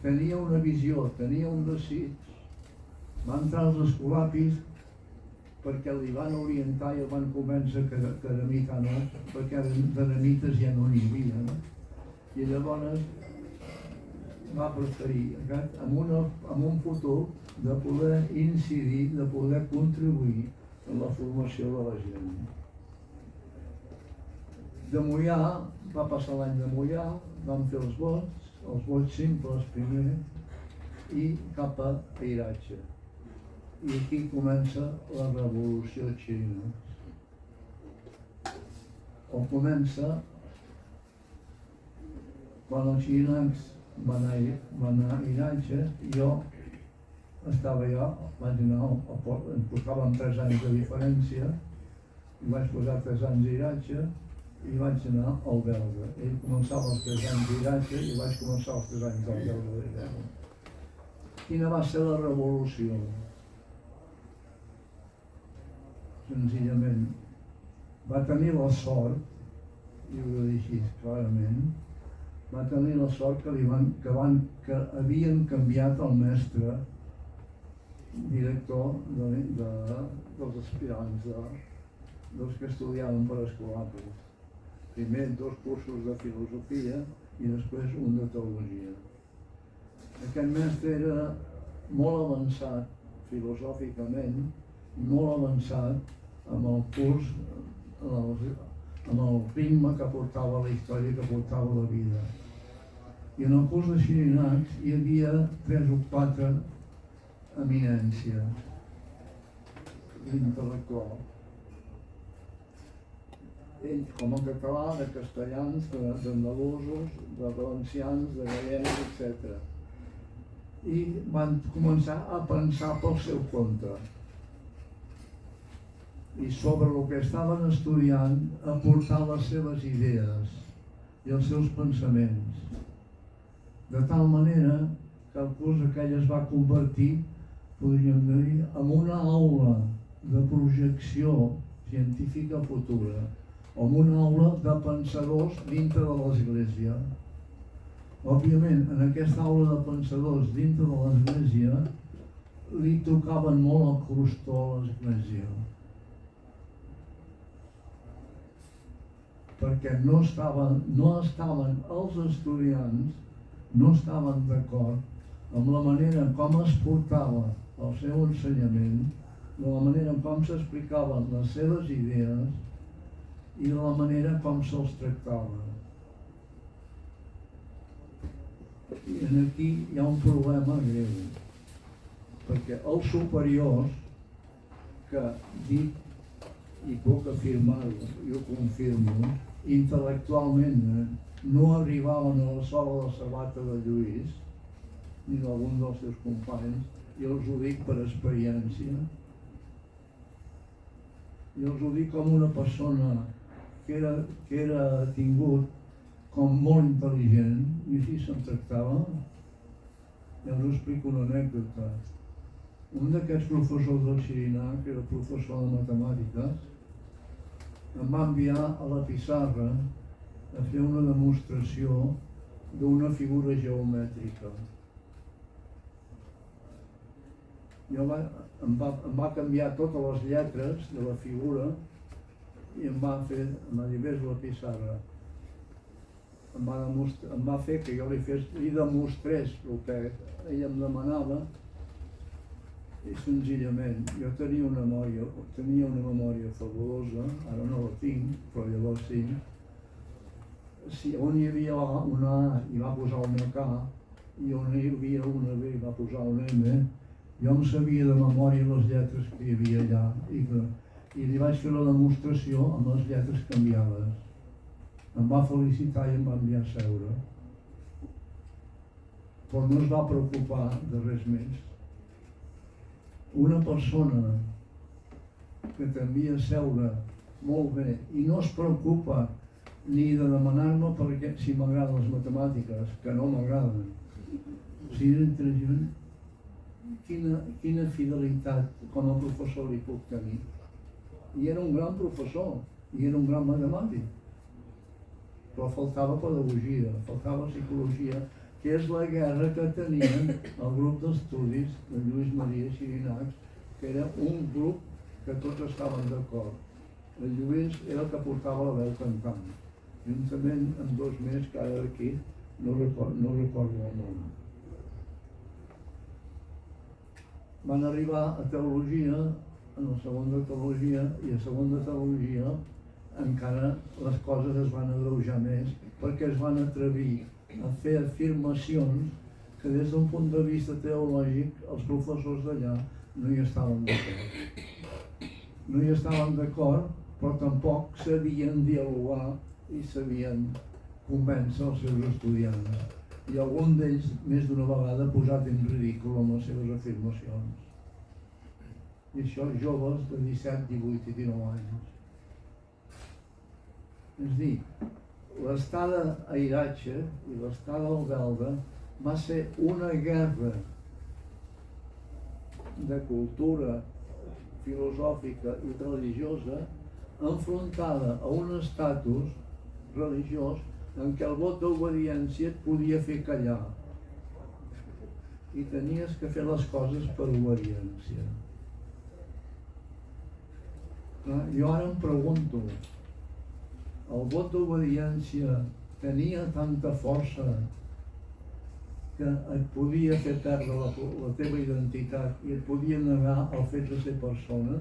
tenia una visió, tenia un desig. Va entrar als escolapis perquè li van orientar i el van convèncer que eremita no, perquè d'eremites ja no n'hi havia. I llavors va preferir amb un futur de poder incidir, de poder contribuir en la formació de la gent. De Moià, va passar l'any de Moià, vam fer els vots simples primer, i cap a Iratge. I aquí comença la revolució xilena. O comença quan els xilens van anar a Iratge, jo estava ja, vaig anar em portàvem 3 anys de diferència, i vaig posar 3 anys a Iratge i vaig anar al belga. Ell començava els 3 anys a Iratge i vaig començar els 3 anys al belga. Quina va ser la revolució? Senzillament, va tenir la sort, i ho he dit així clarament, va tenir la sort que havien canviat el mestre director dels aspirants, dels que estudiaven per escolapis. Primer 2 cursos de filosofia i després un de teologia. Aquest mestre era molt avançat filosòficament i molt avançat amb el curs, amb el ritme que portava la història, que portava la vida. I en el curs de Xirinacs hi havia 3 o 4 eminències intel·lectuals. Ells, com a català, de castellans, d'andalusos, de valencians, de gallecs, etc. I van començar a pensar pel seu compte. I sobre el que estaven estudiant, aportar les seves idees i els seus pensaments. De tal manera que el curs aquell es va convertir, podríem dir, en una aula de projecció científica futura, o en una aula de pensadors dintre de l'Església. Òbviament, en aquesta aula de pensadors dintre de l'Església li tocaven molt el crostó a l'Església. Perquè no estaven els estudiants, no estaven d'acord amb la manera com es portava el seu ensenyament, de la manera com s'explicaven les seves idees i de la manera com se'ls tractava. I aquí hi ha un problema greu, perquè els superiors, que dic i puc afirmar-ho, i ho confirmo, intel·lectualment no arribaven a la sola de sabata de Lluís, ni d'algun dels seus companys, i els ho dic per experiència. I els ho dic com una persona que era tingut com molt intel·ligent, i així se'm tractava. Ja us explico una anècdota. Un d'aquests professors del Xirinac, que era professor de matemàtiques, em va enviar a la pissarra a fer una demostració d'una figura geomètrica. Em va canviar totes les lletres de la figura i em va dir, vés a la pissarra. Em va fer que jo li demostrés el que ella em demanava, i senzillament jo tenia una memòria fabulosa, ara no la tinc, però llavors sí. Si on hi havia una A i va posar una K, i on hi havia una B i va posar una M, jo em sabia de memòria les lletres que hi havia allà i li vaig fer la demostració amb les lletres canviades. Em va felicitar i em va enviar a seure. Però no es va preocupar de res més. Una persona que t'envia a seure molt bé i no es preocupa ni de demanar-me perquè si m'agraden les matemàtiques, que no m'agraden. Si era intel·ligent, quina fidelitat com a professor li puc tenir. I era un gran professor, i era un gran matemàtic. Però faltava pedagogia, faltava psicologia, que és la guerra que tenien el grup d'estudis de Lluís Maria Xirinacs, que era un grup que tots estaven d'acord. El Lluís era el que portava la veu cantant, juntament amb 2 més que ara aquí no recordo el nom. Van arribar a teologia, en el segon de teologia, i a segon de teologia encara les coses es van agreujar més perquè es van atrevir a fer afirmacions que des d'un punt de vista teològic els professors d'allà no hi estaven d'acord. No hi estaven d'acord, però tampoc sabien dialogar i sabien convèncer els seus estudiants. I algun d'ells més d'una vegada ha posat en ridícul amb les seves afirmacions. I això joves de 17, 18 i 19 anys. És a dir, l'estada a Iratxe i l'estada al Belda va ser una guerra de cultura filosòfica i religiosa enfrontada a un estatus religiós en què el vot d'obediència et podia fer callar i tenies que fer les coses per obediència. Jo ara em pregunto, el vot d'obediència tenia tanta força que et podia fer perdre la teva identitat i et podia negar el fet de ser persona?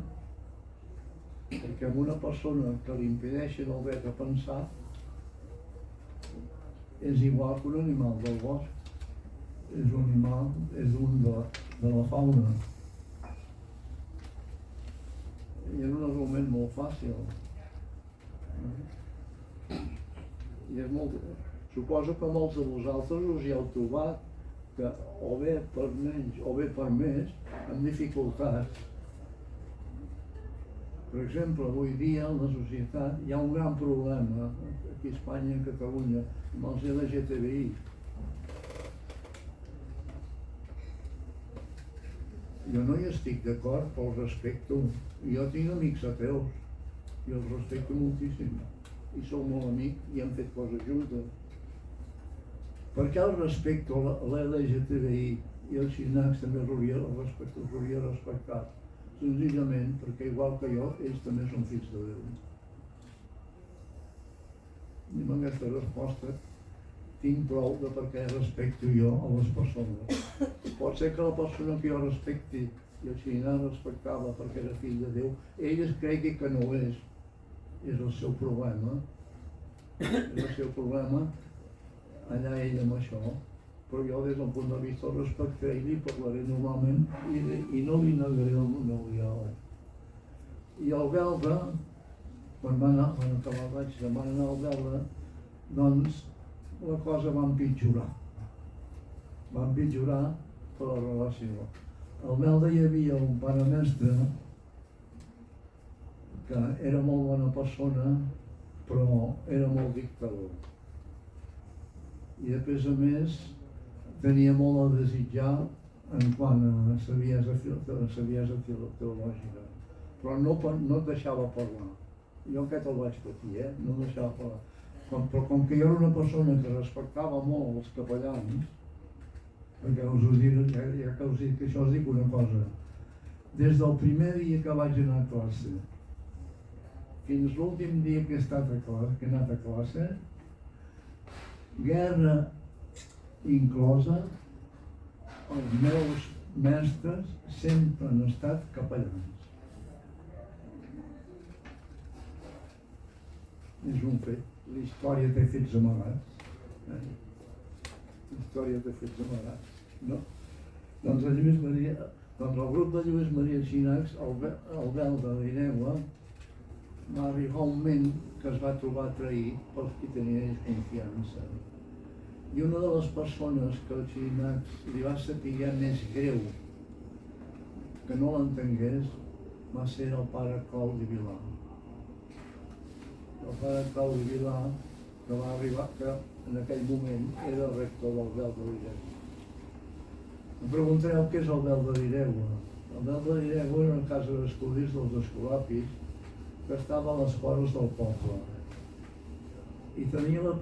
Perquè amb una persona que li impedeixen el dret a pensar és igual que un animal del bosc, és un animal, és un de la fauna. I és un argument molt fàcil. I és molt... Suposo que molts de vosaltres us hi heu trobat que o bé per menys o bé per més amb dificultats. Per exemple, avui dia en la societat hi ha un gran problema aquí a Espanya i a Catalunya amb els LGTBI. Jo no hi estic d'acord, però els respecto. Jo tinc amics ateus i els respecto moltíssim. I sou molt amics i hem fet coses juntes. Per què el respecto l'LGTBI i els xinacs també els hauria respectat? Senzillament perquè igual que jo, ells també són fills de Déu. I amb aquesta resposta tinc prou de per què respecto jo a les persones. Pot ser que la persona que jo respecti i el xinà respectava perquè era fill de Déu, ell es cregui que no és el seu problema. És el seu problema, allà ell amb això. Però jo des del punt de vista del respecte a ell li parlaré normalment i no li negaré el meu diàleg. I el belga, quan van acabar el batx, van anar al belga, doncs la cosa va empitjorar. Va empitjorar per la relació. Al belga hi havia un pare mestre que era molt bona persona, però era molt dictador. I a més, tenia molt a desitjar en quant a saviesa teològica, però no et deixava parlar. Jo aquest el vaig patir, no em deixava parlar. Però com que jo era una persona que respectava molt els capellans, perquè ja que us dic això us dic una cosa, des del primer dia que vaig anar a classe fins l'últim dia que he anat a classe, guerra inclosa, els meus mestres sempre han estat capellans. És un fet. La història té fets amagats. La història té fets amagats. No? Doncs el grup de Lluís Maria Xinacs, el belga d'Inegua, va arribar un moment que es va trobar traït pels qui tenien confiança. I una de les persones que el Xinacs li va saber més greu que no l'entengués va ser el pare Claudi Vilà. El pare Claudi Vilà, que va arribar, que en aquell moment era el rector del belga d'Iregua. Em preguntareu què és el belga d'Iregua. El belga d'Iregua era una casa d'estudis dels escolapis que estava a les vores del poble. I tenia la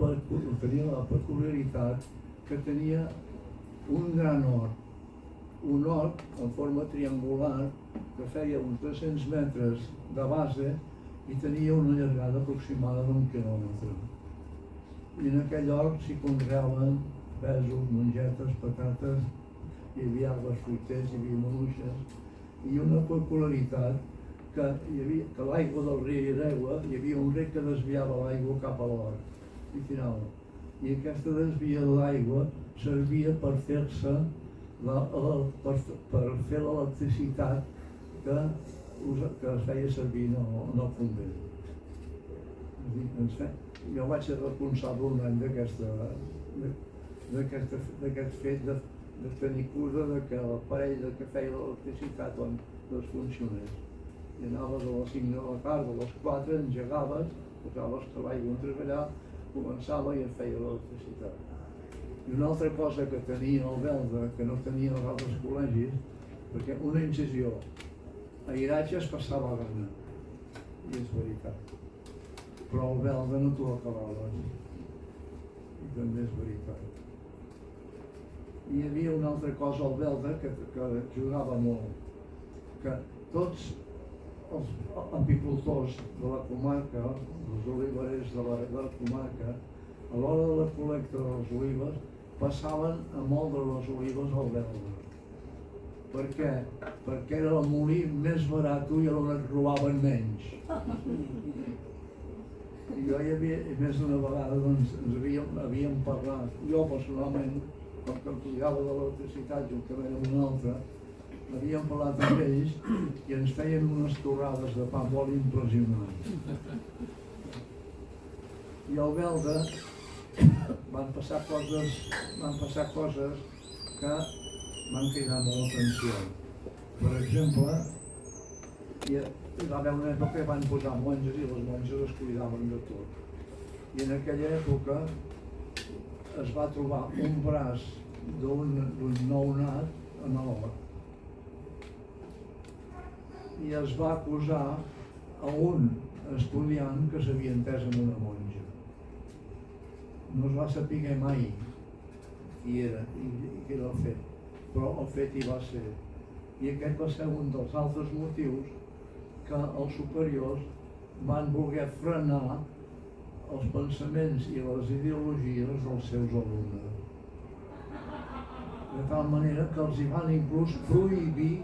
peculiaritat que tenia un gran un hort en forma triangular que feia uns 300 metres de base i tenia una llargada aproximada d'1 quilòmetre. I en aquell hort s'hi conreaven pèsols, mongetes, patates, hi havia arbres fruiters, hi havia maduixes, i una peculiaritat que l'aigua del riu Iregua, hi havia un rec que desviava l'aigua cap a l'hort i final. I aquesta desvia de l'aigua servia per fer-se per fer l'electricitat que es feia servir en el convent. Jo vaig ser responsable un any d'aquest fet de tenir cura que l'aparell que feia l'electricitat doncs funcionés. I anaves a les 5 de la tarda, a les 4, engegaves, posaves l'aigua a treballar, començava i es feia l'electricitat. I una altra cosa que tenia el Belda, que no tenia els altres col·legis, perquè una incisió, a Iratge es passava gana, i és veritat. Però el Belda no t'ho acabaves, i també és veritat. I hi havia una altra cosa al Belda que jugava molt, que tots els apicultors de la comarca, els oliverers de la comarca, a l'hora de la col·lecta de les olives, passaven a moldre les olives al Belda. Per què? Perquè era el molí més barat i on et robaven menys. I jo hi havia, més d'una vegada, doncs, ens havíem parlat, jo personalment, com que em cuidava de l'electricitat juntament amb un altre, havíem parlat amb ells i ens feien unes torrades de pa molt impressionants. I al Belda van passar coses que van cridar molt l'atenció. Per exemple, hi va haver una època que van posar monges i les monges es cuidaven de tot. I en aquella època es va trobar un braç d'un nounat en l'hort. I es va acusar a un estudiant que s'havia entès amb una monja. No es va saber mai qui era i què era el fet, però el fet hi va ser. I aquest va ser un dels altres motius que els superiors van voler frenar els pensaments i les ideologies dels seus alumnes. De tal manera que els hi van inclús prohibir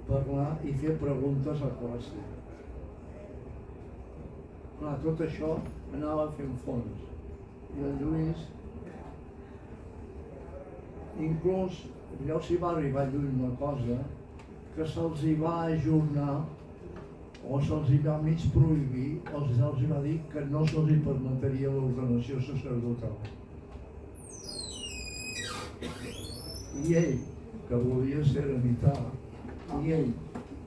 parlar i fer preguntes a classe. Clar, tot això anava fent fons. I el Lluís, inclús, allò s'hi va arribar lluny una cosa, que se'ls hi va ajornar o se'ls hi va mig prohibir o se'ls hi va dir que no se'ls hi permetria l'ordenació sacerdotal. I ell, que volia ser ermità, i ell,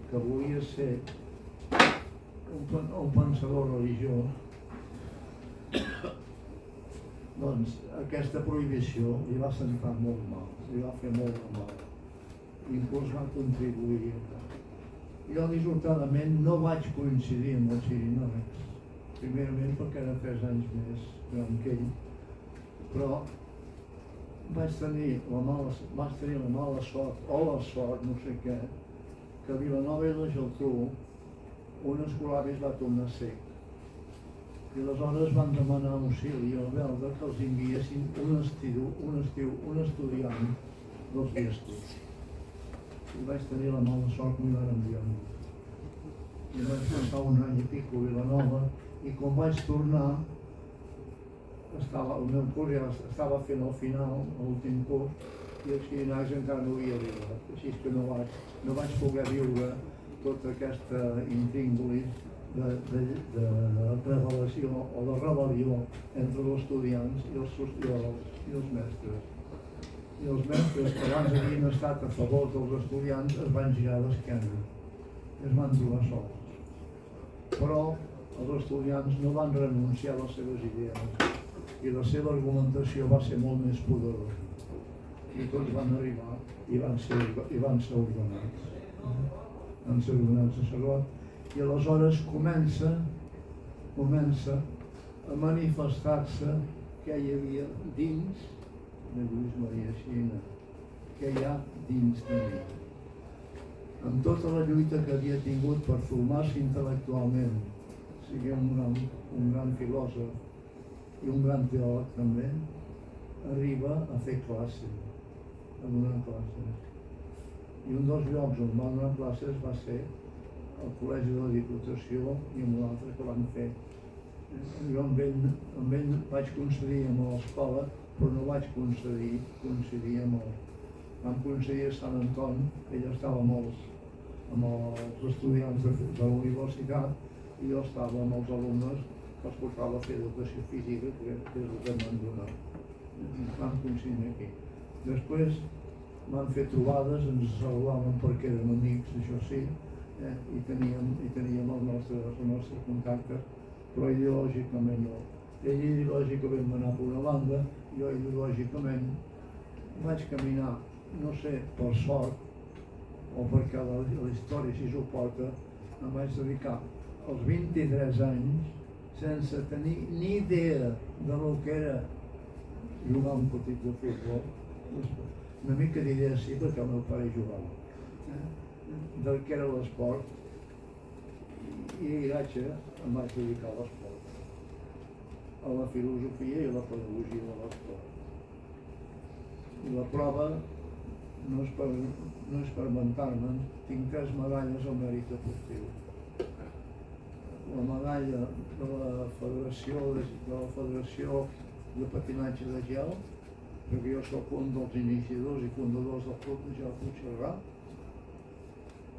que volia ser un pensador religiós, doncs aquesta prohibició li va sentar molt mal, li va fer molt de mal. Inclús va contribuir. Jo dissortadament no vaig coincidir amb els cirinòlegs, primerament perquè era 3 anys més gran que ell, però vaig tenir la mala sort, o la sort, no sé què, que a Vilanova i la Geltrú un escolar es va tornar sec. I aleshores van demanar auxili al Belda que els enviessin un estudiant dels llestos. I vaig tenir la mala sort que m'hi van enviar. I vaig passar un any i pico a Vilanova i quan vaig tornar, el meu curs ja estava fent el final, l'últim curs, i els cirinàs encara no havia arribat. Així que no vaig poder viure tota aquesta intríngulis de revelació o de rebel·lió entre els estudiants i els mestres. I els mestres que abans havien estat a favor dels estudiants es van girar d'esquena i es van trobar sols. Però els estudiants no van renunciar a les seves idees i la seva argumentació va ser molt més poderosa. I tots van arribar i van ser ordenats. Van ser ordenats sacerdots. I aleshores comença a manifestar-se què hi havia dins de Lluís Maria Xirina, què hi ha dins de mi. Amb tota la lluita que havia tingut per formar-se intel·lectualment, sigui un gran filòsof, i un gran teòleg també, arriba a fer classe, a donar classes. I un dels llocs on va donar classes va ser al Col·legi de la Diputació i amb l'altre que van fer. Jo amb ell vaig coincidir amb l'escola, però no vaig coincidir amb el... Vam coincidir a Sant Anton, ell estava amb els estudiants de la universitat i jo estava amb els alumnes que els portava a fer educació física, que és el que em van donar. Vam coincidir aquí. Després van fer trobades, ens saludàvem perquè érem amics, això sí, i teníem els nostres contactes, però ideològicament no. Ell ideològicament va anar per una banda, jo ideològicament vaig caminar, no sé, per sort, o perquè la història així ho porta, em vaig dedicar als 23 anys sense tenir ni idea de lo que era jugar un partit de futbol. Una mica d'idea sí, perquè el meu pare jugava, del que era l'esport, i em vaig dedicar a l'esport, a la filosofia i a la pedagogia de l'esport. I la prova no és per inventar-me, tinc 3 medalles al mèrit deportiu. La medalla de la Federació de Patinatge de Gel, perquè jo soc un dels iniciadors i fundadors del Club de Gel Puigcerdà.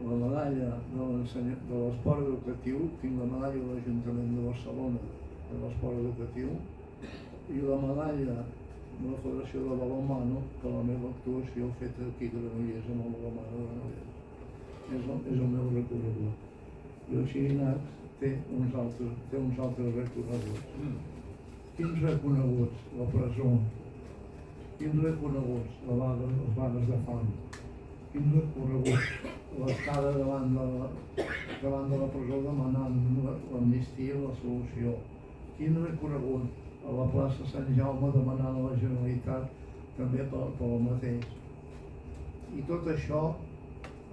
La medalla de l'esport educatiu, tinc la medalla de l'Ajuntament de Barcelona de l'esport educatiu, i la medalla de la Federació de Balonmano per la meva actuació feta aquí a Granollers amb el Balonmano de Granollers. És el meu recorregut. I el Xirinacs té uns altres recorreguts. Quins reconeguts? La presó. Quins reconeguts? Les vagues de fam. Quins reconeguts? L'estada davant de la presó demanant l'amnistia i la solució. Quin recorregut? A la plaça Sant Jaume demanant a la Generalitat també pel mateix. I tot això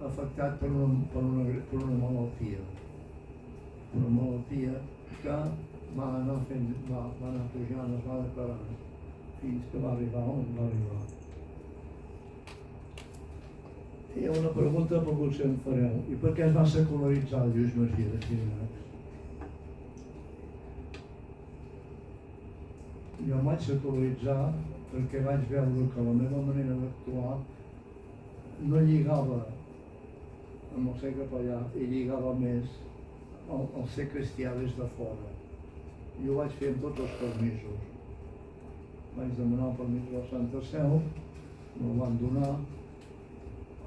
afectat per una malaltia. Una malaltia que va anar pujant, es va declarant, fins que va arribar on va arribar. Hi ha una pregunta que potser em fareu. I per què es va secularitzar el Lluís Masia de Xirinacs? Jo em vaig secularitzar perquè vaig veure que la meva manera d'actuar no lligava amb el ser capellà i lligava més el ser cristià des de fora. I ho vaig fer amb tots els permisos. Vaig demanar el permís de la Santa Seu, me'l van donar.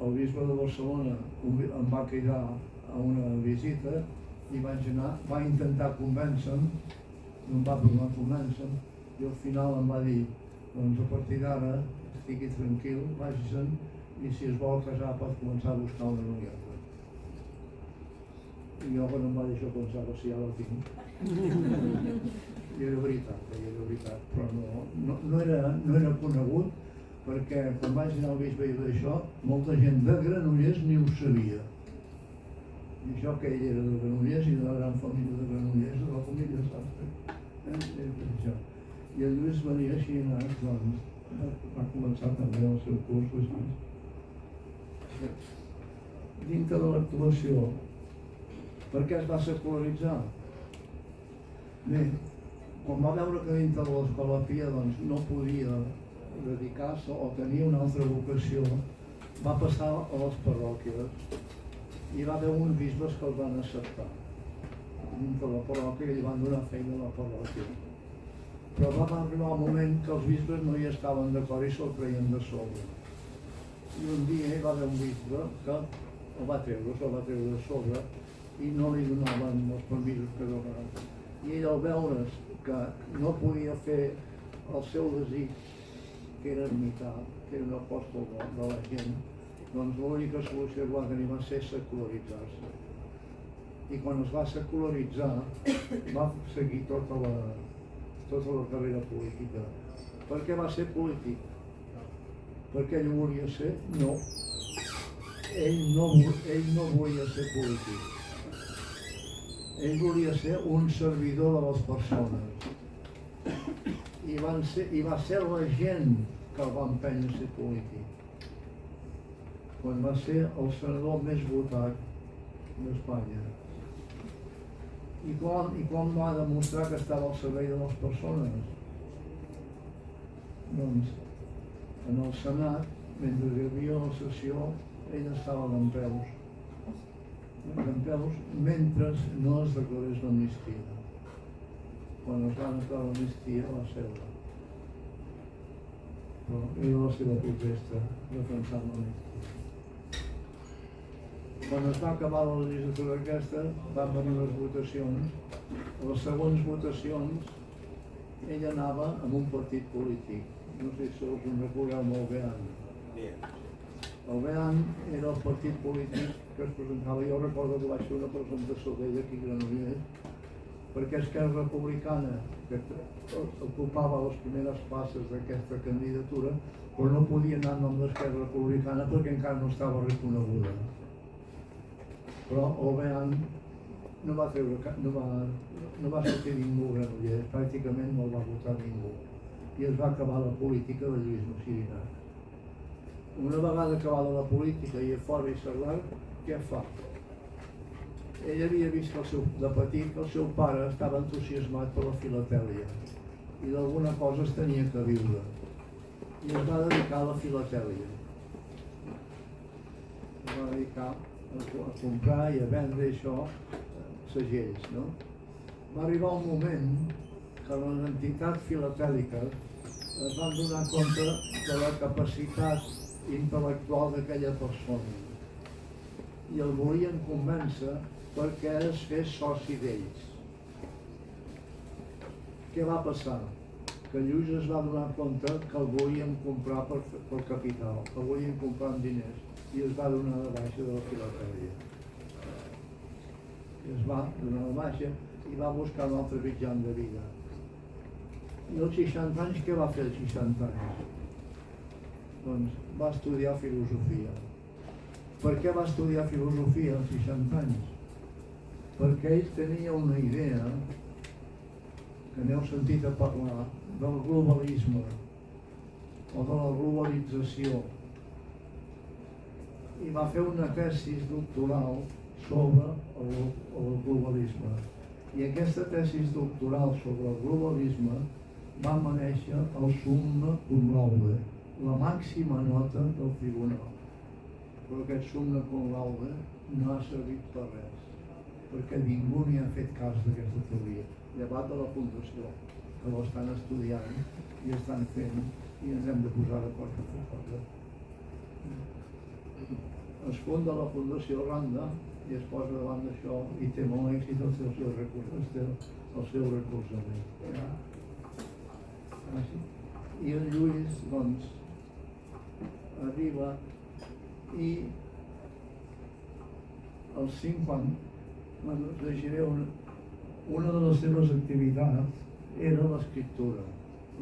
El bisbe de Barcelona em va cridar a una visita i vaig anar, va intentar convèncer-me, no em va tornar a convèncer-me, i al final em va dir, doncs a partir d'ara estigui tranquil, vagi-se'n, i si es vol casar pot començar a buscar una noieta. I jo quan em va dir això pensava, si ja la tinc. I era veritat, però no era conegut, perquè quan vaig anar al bisbe i d'això, molta gent de Granollers ni ho sabia. I això que ell era de Granollers i de la gran família de Granollers, de la família Sastre. I el Lluís Maria Xirinacs, doncs, va començar també el seu curs així. Dintre de l'actuació, per què es va secularitzar? Bé, quan va veure que dintre de l'Escola Pia doncs, no podia dedicar-se o tenia una altra vocació, va passar a les parròquies i va haver uns bisbes que el van acceptar. Dintre de la parròquia li van donar feina a la parròquia. Però va arribar un moment que els bisbes no hi estaven d'acord i se'l treien de sobre. I un dia hi va haver un bisbe que se'l va treure de sobre i no li donaven els permisos que donaven. I ell al veure's que no podia fer el seu desig, que era ermità, que era un apòstol de la gent, doncs l'única solució que va tenir va ser secularitzar-se. I quan es va secularitzar va seguir tota la carrera política. Per què va ser polític? Perquè ell ho volia ser? No. Ell no volia ser polític. Ell volia ser un servidor de les persones. I va ser la gent que el va empènyer a ser polític. Quan va ser el senador més votat d'Espanya. I quan va demostrar que estava al servei de les persones? Doncs, en el Senat, mentre hi havia la sessió, ell estava dempeus. Mentre no es declarés l'amnistia. Quan es va declarar l'amnistia va seure. Però era la seva protesta defensant l'amnistia. Quan es va acabar la legislatura aquesta, van venir les votacions. A les següents votacions, ell anava amb un partit polític. No sé si us en recordeu amb el BEAN. El BEAN era el partit polític que es presentava. Jo recordo que vaig fer una presentació d'ell aquí a Granollers, perquè Esquerra Republicana, que ocupava les primeres places d'aquesta candidatura, però no podia anar en nom d'Esquerra Republicana perquè encara no estava reconeguda. Però el BEAN no va sortir ningú a Granollers, pràcticament no el va votar ningú. I es va acabar la política de Lluís Massirinac. Una vegada acabada la política i a fora i Sarlar, què fa? Ell havia vist de petit que el seu pare estava entusiasmat per la filatèlia i d'alguna cosa es tenia que viure. I es va dedicar a la filatèlia. Es va dedicar a comprar i a vendre això, segells, no? Va arribar un moment que les entitats filatèliques es van donar compte de la capacitat intel·lectual d'aquella persona i el volien convèncer perquè es fes soci d'ells. Què va passar? Que Lluís es va donar compte que el volien comprar pel capital, que el volien comprar amb diners i es va donar de baixa de la filatèlia. Es va donar de baixa i va buscar un altre mitjan de vida. I als 60 anys, què va fer als 60 anys? Doncs va estudiar filosofia. Per què va estudiar filosofia als 60 anys? Perquè ell tenia una idea, que n'heu sentit a parlar, del globalisme o de la globalització. I va fer una tesi doctoral sobre el globalisme. I aquesta tesi doctoral sobre el globalisme va merèixer el summa cum laude, la màxima nota del tribunal. Però aquest summa cum laude no ha servit per res, perquè ningú ni ha fet cas d'aquesta teoria, llevat de la Fundació, que l'estan estudiant i estan fent i ens hem de posar d'acord per fer cosa. Es funda la Fundació Randa i es posa davant d'això i té molt èxit el seu recolzament. I el Lluís, doncs, arriba i als 50, llegiré una de les seves activitats era l'escriptura,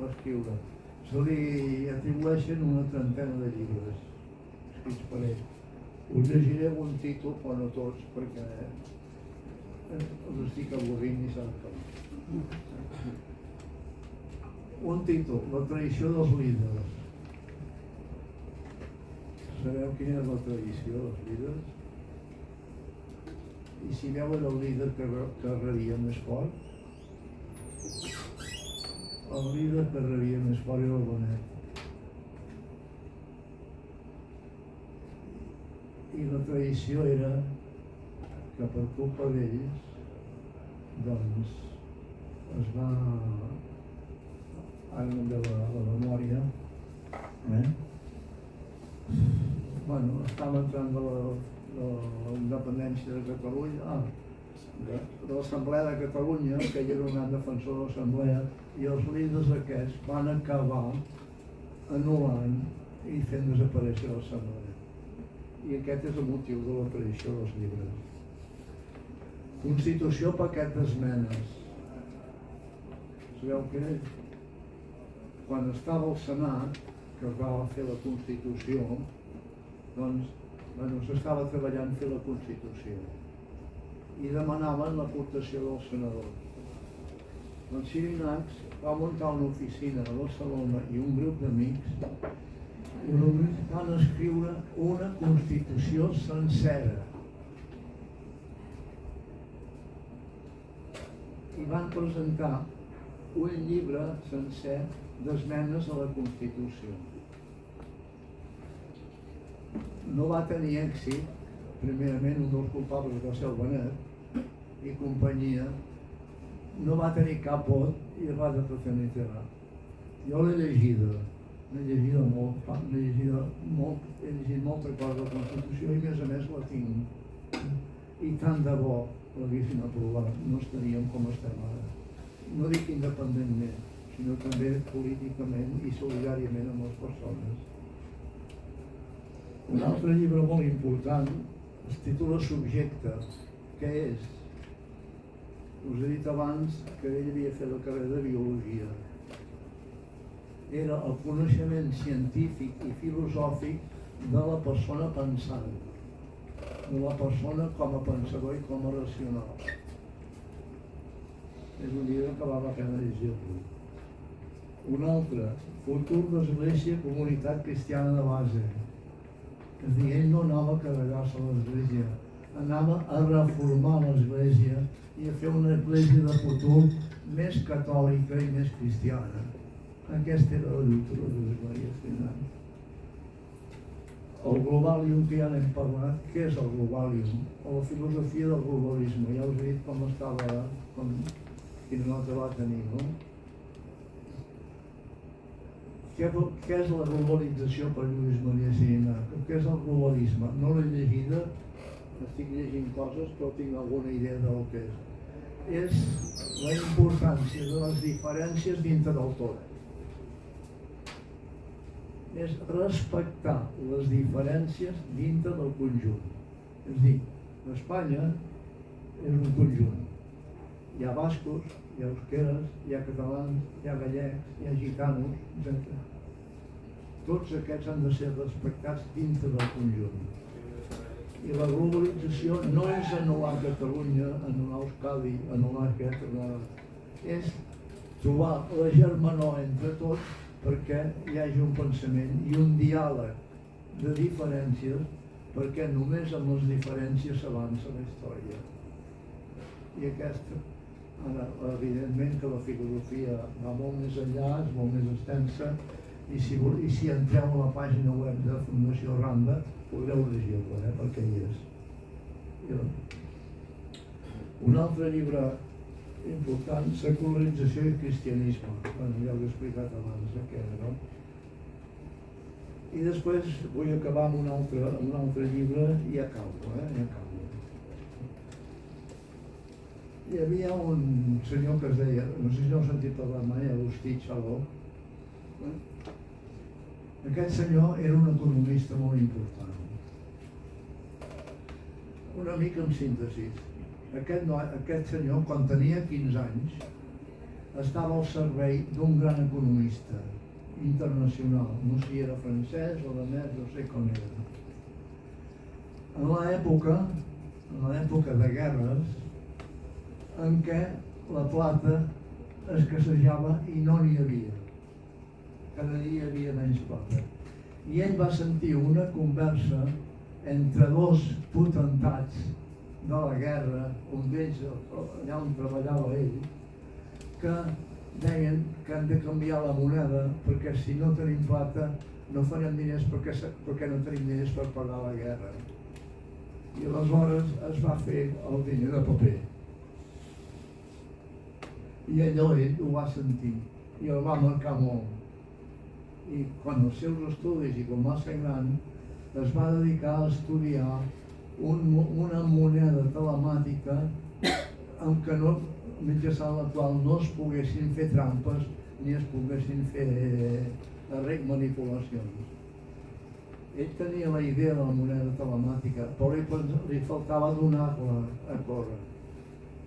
l'escriure. Se li atribueixen una trentena de llibres escrits per ell. Us llegiré un títol, però no tots, perquè els estic avorrint i s'ha d'acabar. Un títol, la tradició dels líders. Sabeu quina és la tradició dels líders? I si veu era el líder que rebia més fort? El líder que rebia més fort era el Bonet. I la tradició era que per culpa d'ells, doncs, es va... Ara no em ve la memòria, Bueno, estava entrant de la independència de Catalunya, de l'Assemblea de Catalunya, que ell era un gran defensor de l'Assemblea, i els líders aquests van acabar anul·lant i fent desaparèixer l'Assemblea. I aquest és el motiu de l'aparició dels llibres. Constitució, paquet d'esmenes. Sabeu què és? Quan estava al Senat, que es va fer la Constitució, doncs, s'estava treballant fer la Constitució i demanaven l'aportació dels senadors. Doncs Xirinacs va muntar una oficina a Barcelona i un grup d'amics i van escriure una Constitució sencera. I van presentar un llibre sencer d'esmenes a la Constitució. No va tenir èxit, primerament un dels culpables va ser el Benet i companyia, no va tenir cap vot i es va desaparecer. Jo l'he llegida, he llegit molta cosa de la Constitució i a més la tinc. I tant de bo l'haguessin aprovat, no estaríem com estem ara. No dic independentment, sinó també políticament i solidàriament amb les persones. Un altre llibre molt important es titula Subjecte, que és, us he dit abans que ell havia fet la carrera de Biologia. Era el coneixement científic i filosòfic de la persona pensant, de la persona com a pensador i com a racional. És un llibre que val la pena llegir-lo. Un altre, Futur d'Església, Comunitat Cristiana de Base. És a dir, ell no anava a carregar-se l'Església, anava a reformar l'Església i a fer una església de futur més catòlica i més cristiana. Aquesta era la lluita de les esglésies fins ara. El globalium, que ja n'hem parlat, què és el globalium? O la filosofia del globalisme, ja us he dit com estava, quina nota va tenir, no? Què és la globalització per Lluís Maria Sirina? Què és el globalisme? No l'he llegida, estic llegint coses, però tinc alguna idea del que és. És la importància de les diferències dintre del tot. És respectar les diferències dintre del conjunt. És a dir, Espanya és un conjunt. Hi ha bascos, hi ha eusqueres, hi ha catalans, hi ha gallecs, hi ha gitanos, etc. Tots aquests han de ser respectats dintre del conjunt. I la globalització no és anul·lar Catalunya, anul·lar Euskadi, anul·lar aquest, és trobar la germanor entre tots perquè hi hagi un pensament i un diàleg de diferències, perquè només amb les diferències s'avança la història. I aquesta, ara, evidentment que la filosofia va molt més enllà, és molt més extensa, i si entreu a la pàgina web de Fundació Randa podreu llegir-la, perquè hi és. Un altre llibre important, Secularització i Cristianisme. Ja us he explicat abans què era, no? I després vull acabar amb un altre llibre i acabo, ja acabo. Hi havia un senyor que es deia, no sé si no heu sentit parlar mai, Agustí Xaló. Aquest senyor era un economista molt important. Una mica en síntesi. Aquest senyor, quan tenia 15 anys, estava al servei d'un gran economista internacional. No sé si era francès o danès, no sé com era. En l'època de guerres, en què la plata escassejava i no n'hi havia. Cada dia hi havia menys plata. I ell va sentir una conversa entre dos potentats de la guerra, un d'ells, allà on treballava ell, que deien que han de canviar la moneda perquè si no tenim plata no farem diners perquè no tenim diners per pagar la guerra. I aleshores es va fer el diner de paper. I ell ho va sentir i el va marcar molt. I quan els seus estudis i quan va ser gran es va dedicar a estudiar una moneda telemàtica mitjançant la qual no es poguessin fer trampes ni es poguessin fer manipulacions. Ell tenia la idea de la moneda telemàtica, però li faltava donar-la a córrer.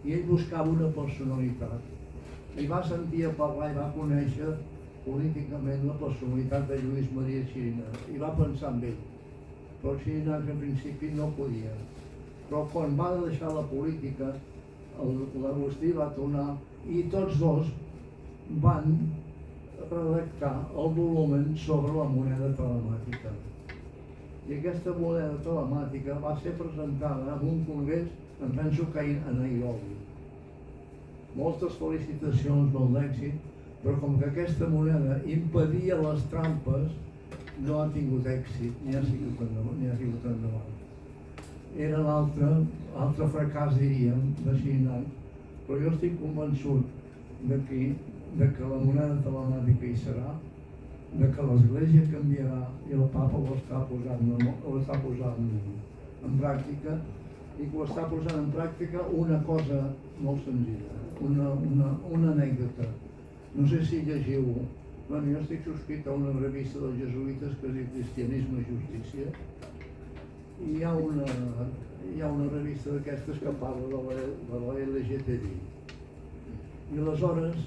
I ell buscava una personalitat. I va sentir a parlar i va conèixer políticament la personalitat de Lluís Maria Xirinacs i va pensar en ell, però Xirinacs en principi no podia. Però quan va deixar la política, l'Agustí va tornar i tots dos van redactar el volumen sobre la moneda telemàtica. I aquesta moneda telemàtica va ser presentada en un congrés, em penso que a Nairobi. Moltes felicitacions, molt d'èxit, però com que aquesta moneda impedia les trampes, no ha tingut èxit, ni ha sigut endavant. Era l'altre fracàs, diríem, de Xinac, però jo estic convençut de que la moneda telemàtica hi serà, de que l'Església canviarà i el Papa ho està posant en pràctica, i que ho està posant en pràctica una cosa molt senzilla, una anècdota. No sé si llegiu, jo estic subscrit a una revista dels jesuïtes que es diu Cristianisme i Justícia, i hi ha una revista d'aquestes que parla de la LGTBI. I aleshores,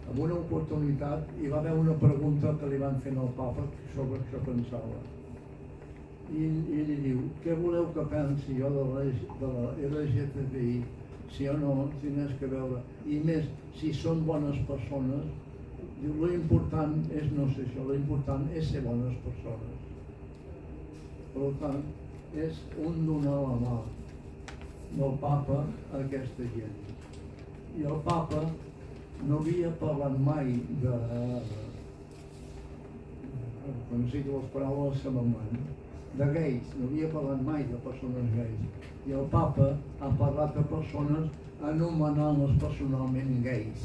en una oportunitat, hi va haver una pregunta que li van fer al Papa sobre què pensava. I ell diu, què voleu que pensi jo de la LGTBI, si o no, si n'és que veure, i més, si són bones persones, diu, l'important és no ser això, l'important és ser bones persones. Per tant, és un donar la mà del Papa a aquesta gent. I el Papa no havia parlat mai de... quan cito les paraules se me'n van, de gais, no havia parlat mai de persones gais. I el Papa ha parlat de persones anomenant-les personalment gais.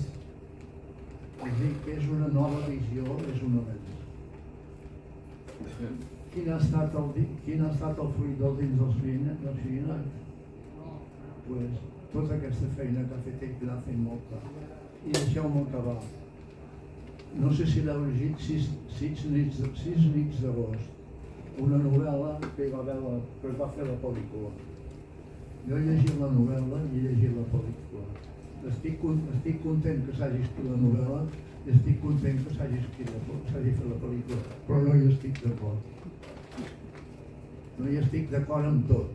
És a dir, que és una nova visió, és un avenç. Quin ha estat el fruit del dins dels Xinacs? Pues, tota aquesta feina que ha fet ell l'ha fet molt clar. I deixeu-me acabar. No sé si l'heu llegit, Sis nits d'agost, una novel·la que es va fer la pel·lícula. Jo he llegit la novel·la i he llegit la pel·lícula. Estic content que s'hagi escrit la novel·la i estic content que s'hagi fet la pel·lícula, però no hi estic d'acord. No hi estic d'acord amb tot.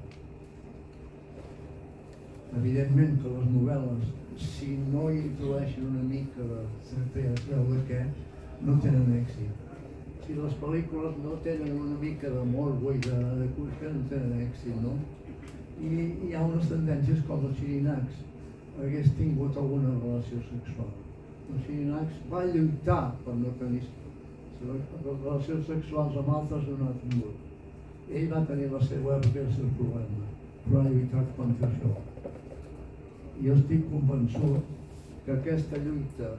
Evidentment que les novel·les, si no hi introdueixen una mica de certesa de què, no tenen èxit. Si les pel·lícules no tenen una mica de morbo i de cursa, no tenen èxit, no? I hi ha unes tendències com els Xirinacs hagués tingut alguna relació sexual. Els Xirinacs va lluitar per no tenir relacions sexuals amb altres, no n'ha tingut. Ell va tenir la seva època i els seus problemes, però ha lluitat contra això. I jo estic convençut que aquesta lluita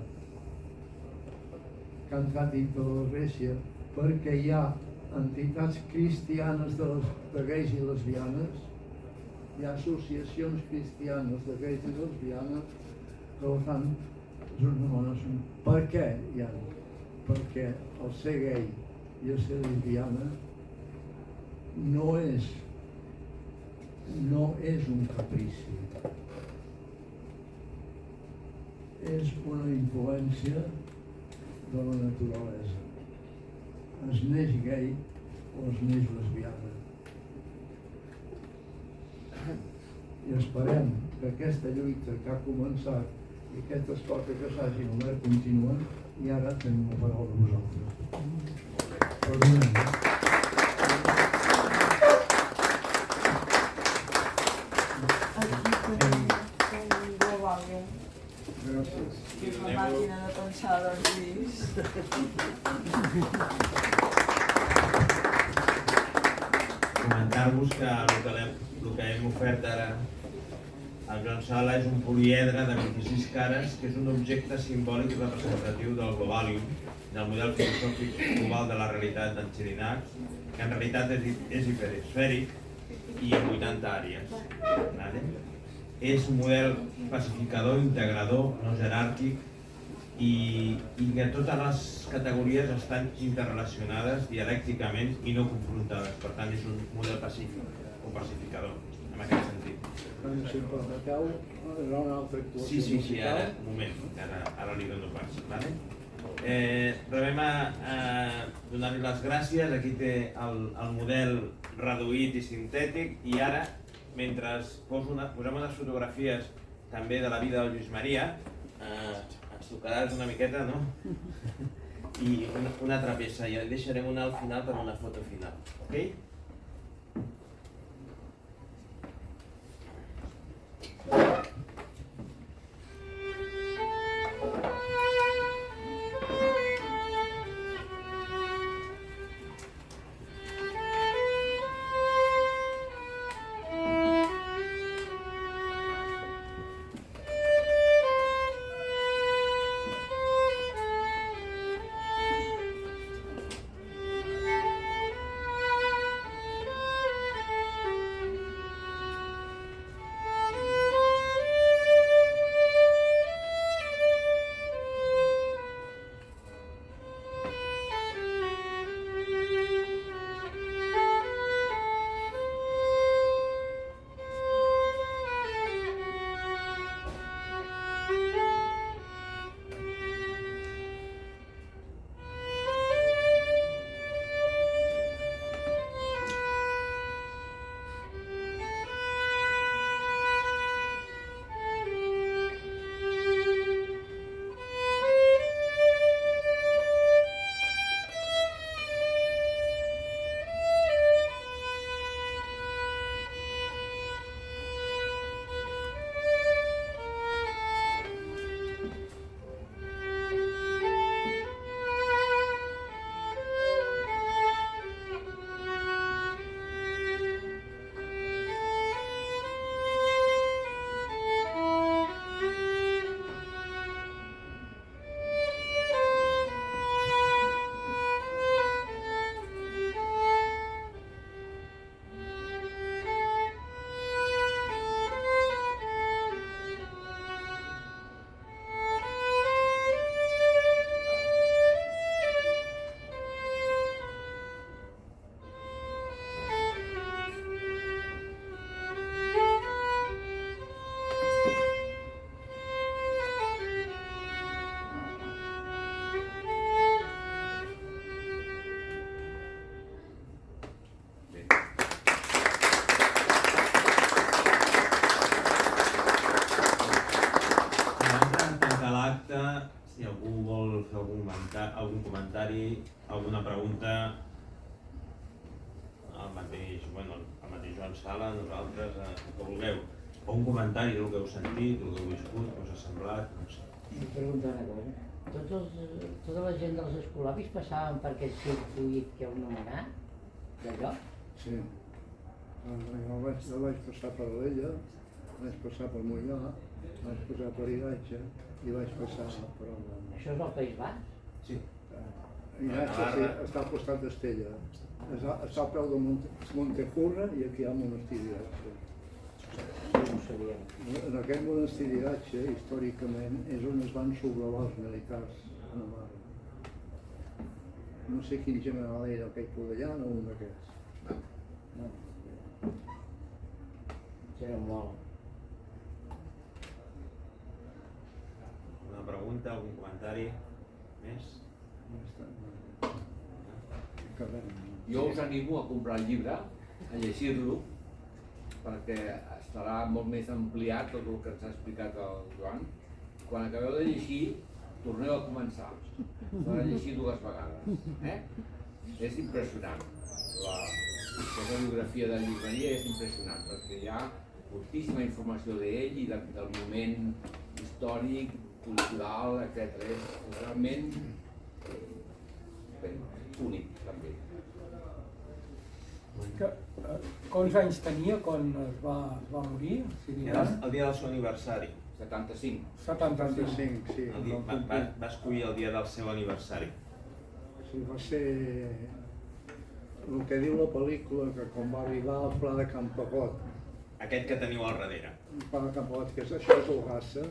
que ha entrat dintre de l'Església, perquè hi ha entitats cristianes de gais i lesbianes, hi ha associacions cristianes de gais i lesbianes que per tant per què hi ha? Perquè el ser gai i el ser lesbiana no és un caprici, és una influència de la naturalesa. Es neix gai o es neix lesbiana. I esperem que aquesta lluita que ha començat i aquestes coses que s'hagin obert continuen, i ara tenim la paraula a vosaltres. Perdoneu. Gràcies. És la màquina de pensar dels fills. Comentar-vos que el que hem ofert ara al Joan Sala és un poliedre de 26 cares, que és un objecte simbòlic i representatiu del Globalium, del model filosòfic global de la realitat dels Xirinacs, que en realitat és hiperesfèric i en 80 àrees. És un model pacificador, integrador, no jeràrquic, i que totes les categories estan interrelacionades dialècticament i no confrontades. Per tant, és un model pacífic o pacificador, en aquest sentit. Si em permeteu, hi ha una altra actuació musical. Sí, ara, un moment, ara li dono pas. Rebem a donar-li les gràcies. Aquí té el model reduït i sintètic, i ara, mentre posem unes fotografies també de la vida del Lluís Maria, ens tocaràs una miqueta, no? I una altra peça, i deixarem una al final per una foto final, ok? Si algú vol fer algun comentari, alguna pregunta, el mateix Joan Sala, nosaltres, el que vulgueu. O un comentari del que heu sentit, del que heu viscut, que us ha semblat, no sé. Vull preguntar una cosa. Tota la gent dels escolapis passaven per aquest circuit que heu anomenat, d'allò? Sí. Jo vaig passar per l'Ella, vaig passar per Mollà, vaig passar per Iratge i vaig passar per el... Això és el País Basc? Sí. Iratge sí, està al costat d'Estella. Està al peu de Montecurra i aquí hi ha el monestir d'Iratge. No ho sabíem. En aquest monestir d'Iratge, històricament, és on es van sublevar els militars a Navarra. No sé quin general era aquell Podellana o un d'aquests. No. Era molt. Una pregunta, algun comentari més? Jo us animo a comprar el llibre, a llegir-lo, perquè estarà molt més ampliat tot el que ens ha explicat el Joan. Quan acabeu de llegir, torneu a començar. S'ha de llegir 2 vegades. És impressionant. La biografia de Lluís Maria és impressionant, perquè hi ha moltíssima informació d'ell i del moment històric, cultural, etc. És realment únic, també. Quants anys tenia quan es va morir? Era el dia del seu aniversari. 75. 75, sí. Va escollir el dia del seu aniversari. Sí, va ser el que diu la pel·lícula, que quan va arribar al Pla de Campagot. Aquest que teniu al darrere. El Pla de Campagot, que això és Ogassa.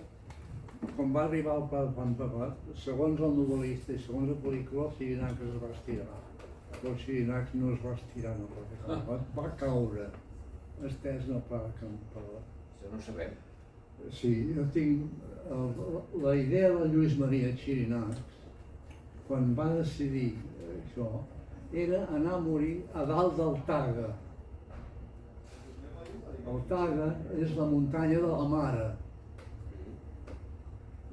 Quan va arribar al Pla de Campagot, segons el novel·lista i segons la pel·lícula, el Xirinacs es va estirar. Però el Xirinacs no es va estirar en el Pla de Campagot, va caure estès en el Pla de Campagot. Això no ho sabem. Sí, jo tinc la idea de Lluís Maria Xirinacs, quan va decidir això, era anar a morir a dalt del Taga. El Taga és la muntanya de la Mare.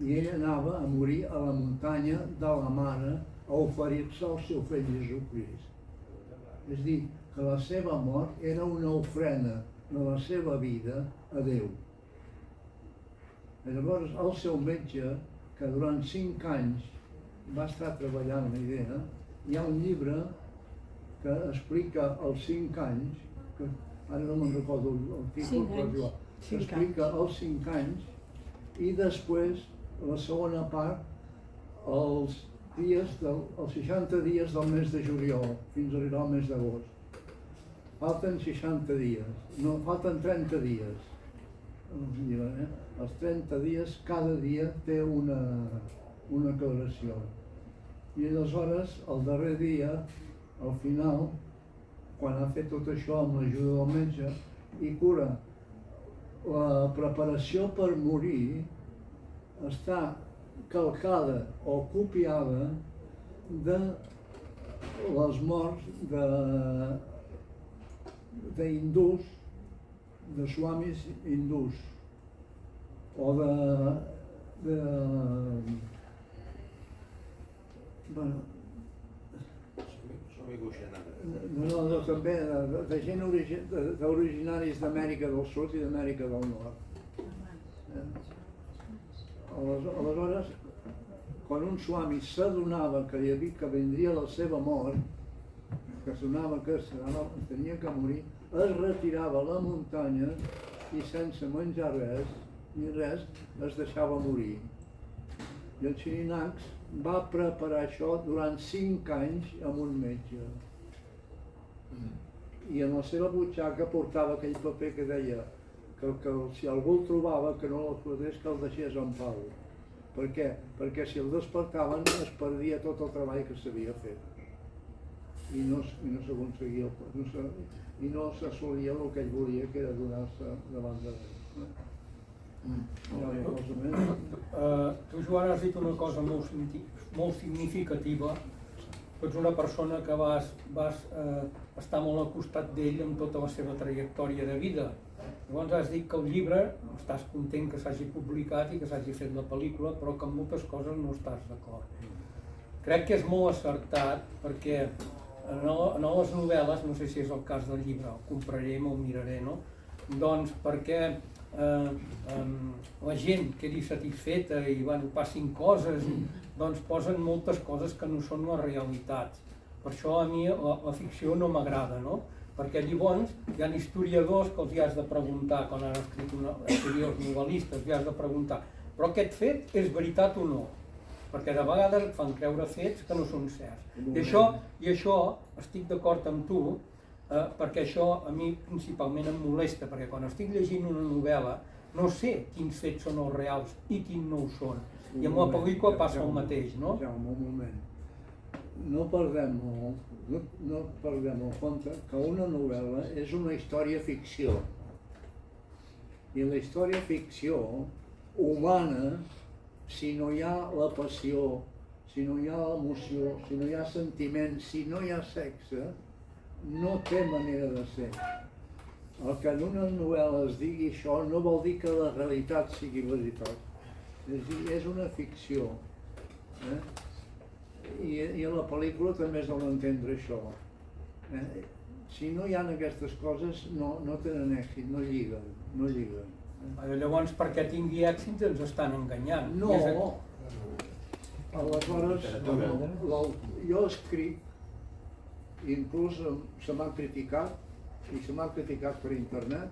i ell anava a morir a la muntanya de la Mare a oferir-se al seu fill Jesucrist. És a dir, que la seva mort era una ofrena de la seva vida a Déu. I llavors el seu metge, que durant 5 anys va estar treballant la idea, hi ha un llibre que explica els 5 anys, que ara no me'n recordo el títol, però és igual, que explica els 5 anys, i després, la segona part, els 60 dies del mes de juliol, fins a arribar al mes d'agost. Falten 60 dies, no, falten 30 dies. Els 30 dies, cada dia té una declaració. I aleshores, el darrer dia, al final, quan ha fet tot això amb l'ajuda del metge, i cura la preparació per morir, està calcada o copiada de les morts d'hindús, de swamis hindús, o també de gent originaris d'Amèrica del Sud i d'Amèrica del Nord. Aleshores, quan un swami s'adonava que vindria la seva mort, que s'adonava que tenia que morir, es retirava a la muntanya i sense menjar res, es deixava morir. I el Xirinacs va preparar això durant 5 anys amb un metge. I en la seva butxaca portava aquell paper que deia que si algú el trobava que no l'explotés, que el deixés en pau. Per què? Perquè si el despertaven es perdia tot el treball que s'havia fet. I no s'aconseguia, i no s'assolia el que ell volia, que era donar-se davant de Déu. Tu, Joan, has dit una cosa molt significativa. Tu ets una persona que vas estar molt al costat d'ell en tota la seva trajectòria de vida. Llavors has dit que el llibre, estàs content que s'hagi publicat i que s'hagi fet la pel·lícula, però que en moltes coses no estàs d'acord. Crec que és molt acertat perquè en les novel·les, no sé si és el cas del llibre, el compraré, me'l miraré, no? Doncs perquè la gent quedi satisfeta i passin coses, doncs posen moltes coses que no són les realitats. Per això a mi la ficció no m'agrada, no? Perquè llavors hi ha historiadors que els hi has de preguntar, quan han escrit els novel·listes, hi has de preguntar, però aquest fet és veritat o no? Perquè de vegades et fan creure fets que no són certs. I això estic d'acord amb tu, perquè això a mi principalment em molesta, perquè quan estic llegint una novel·la no sé quins fets són els reals i quins no ho són. I amb la pel·lícula passa el mateix, no? Jaume, un moment. No perdem el compte que una novel·la és una història ficció. I la història ficció humana, si no hi ha la passió, si no hi ha l'emoció, si no hi ha sentiment, si no hi ha sexe, no té manera de ser. El que en una novel·la es digui això no vol dir que la realitat sigui veritat. És a dir, és una ficció. I a la pel·lícula també es dona a entendre això. Si no hi ha aquestes coses, no tenen èxit, no lliguen. Llavors, perquè tingui èxit ens estan enganyant. No! Aleshores, jo escric, inclús se m'ha criticat, i se m'ha criticat per internet,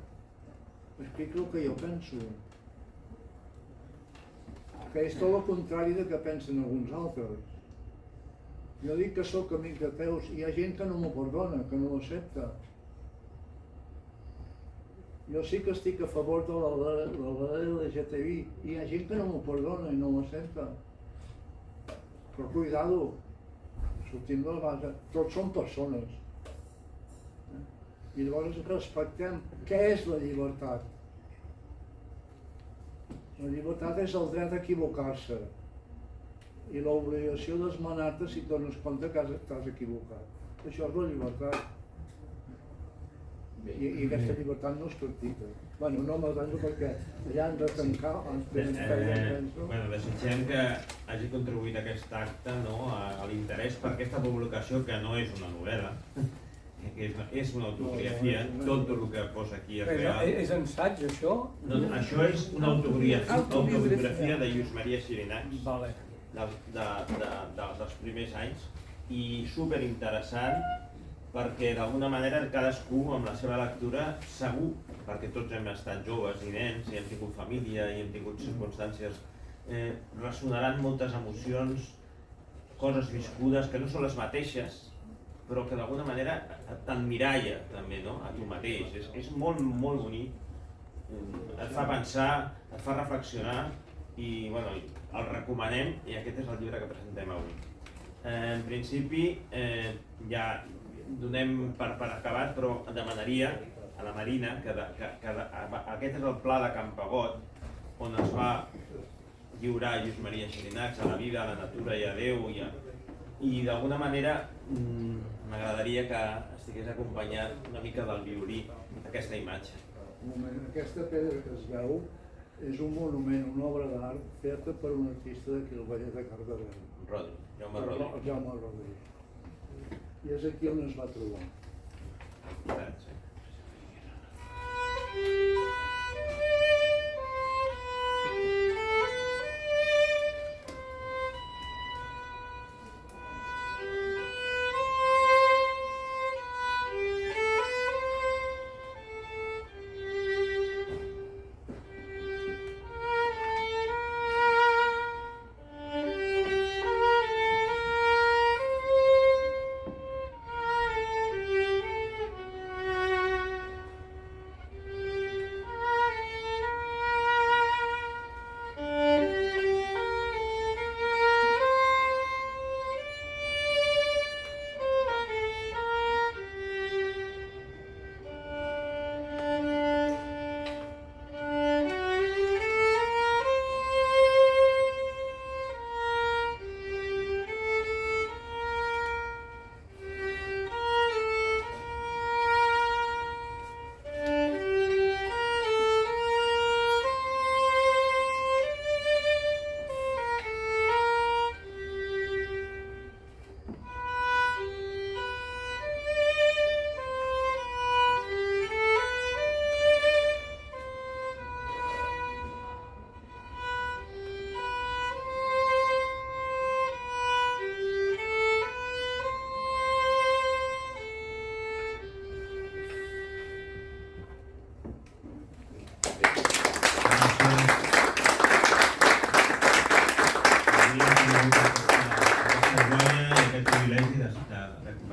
escric el que jo penso. Que és tot el contrari del que pensen alguns altres. Jo dic que sóc amic de teus i hi ha gent que no m'ho perdona, que no ho accepta. Jo sí que estic a favor de la LGTBI i hi ha gent que no m'ho perdona i no ho accepta. Però cuidado, sortim de la base, tots són persones. I llavors respectem què és la llibertat. La llibertat és el dret a equivocar-se i l'obligació d'esmenar-te si et dones compte que estàs equivocat. Això és la llibertat. I aquesta llibertat no es practica. Bueno, no me'l penso perquè allà han de tancar, ens tenen feina, penso. Bueno, desitgem que hagi contribuït aquest acte, no, a l'interès per aquesta publicació, que no és una novel·la, que és una autobiografia, tot el que posa aquí és real. És ensaig, això? No, això és una autobiografia de Lluís Maria Xirinacs, Vale. dels primers anys, i superinteressant perquè d'alguna manera cadascú amb la seva lectura segur, perquè tots hem estat joves i nens i hem tingut família i hem tingut circumstàncies, ressonaran moltes emocions, coses viscudes que no són les mateixes, però que d'alguna manera t'emmiralla també, no? A tu mateix. És molt, molt bonic, et fa pensar, et fa reflexionar i bueno, el recomanem i aquest és el llibre que presentem avui. En principi ja donem per acabat, però demanaria a la Marina que aquest és el pla de Campagot on es va lliurar Lluís Maria Xirinacs a la vida, a la natura i a Déu i d'alguna manera m'agradaria que estigués acompanyat una mica del violí aquesta imatge. Un moment, aquesta pedra que es veu és un monument, una obra d'art feta per un artista d'aquí al Vallès de Cardedeu. Jaume Rodríguez. Jaume Rodríguez. I és aquí on es va trobar. Sí.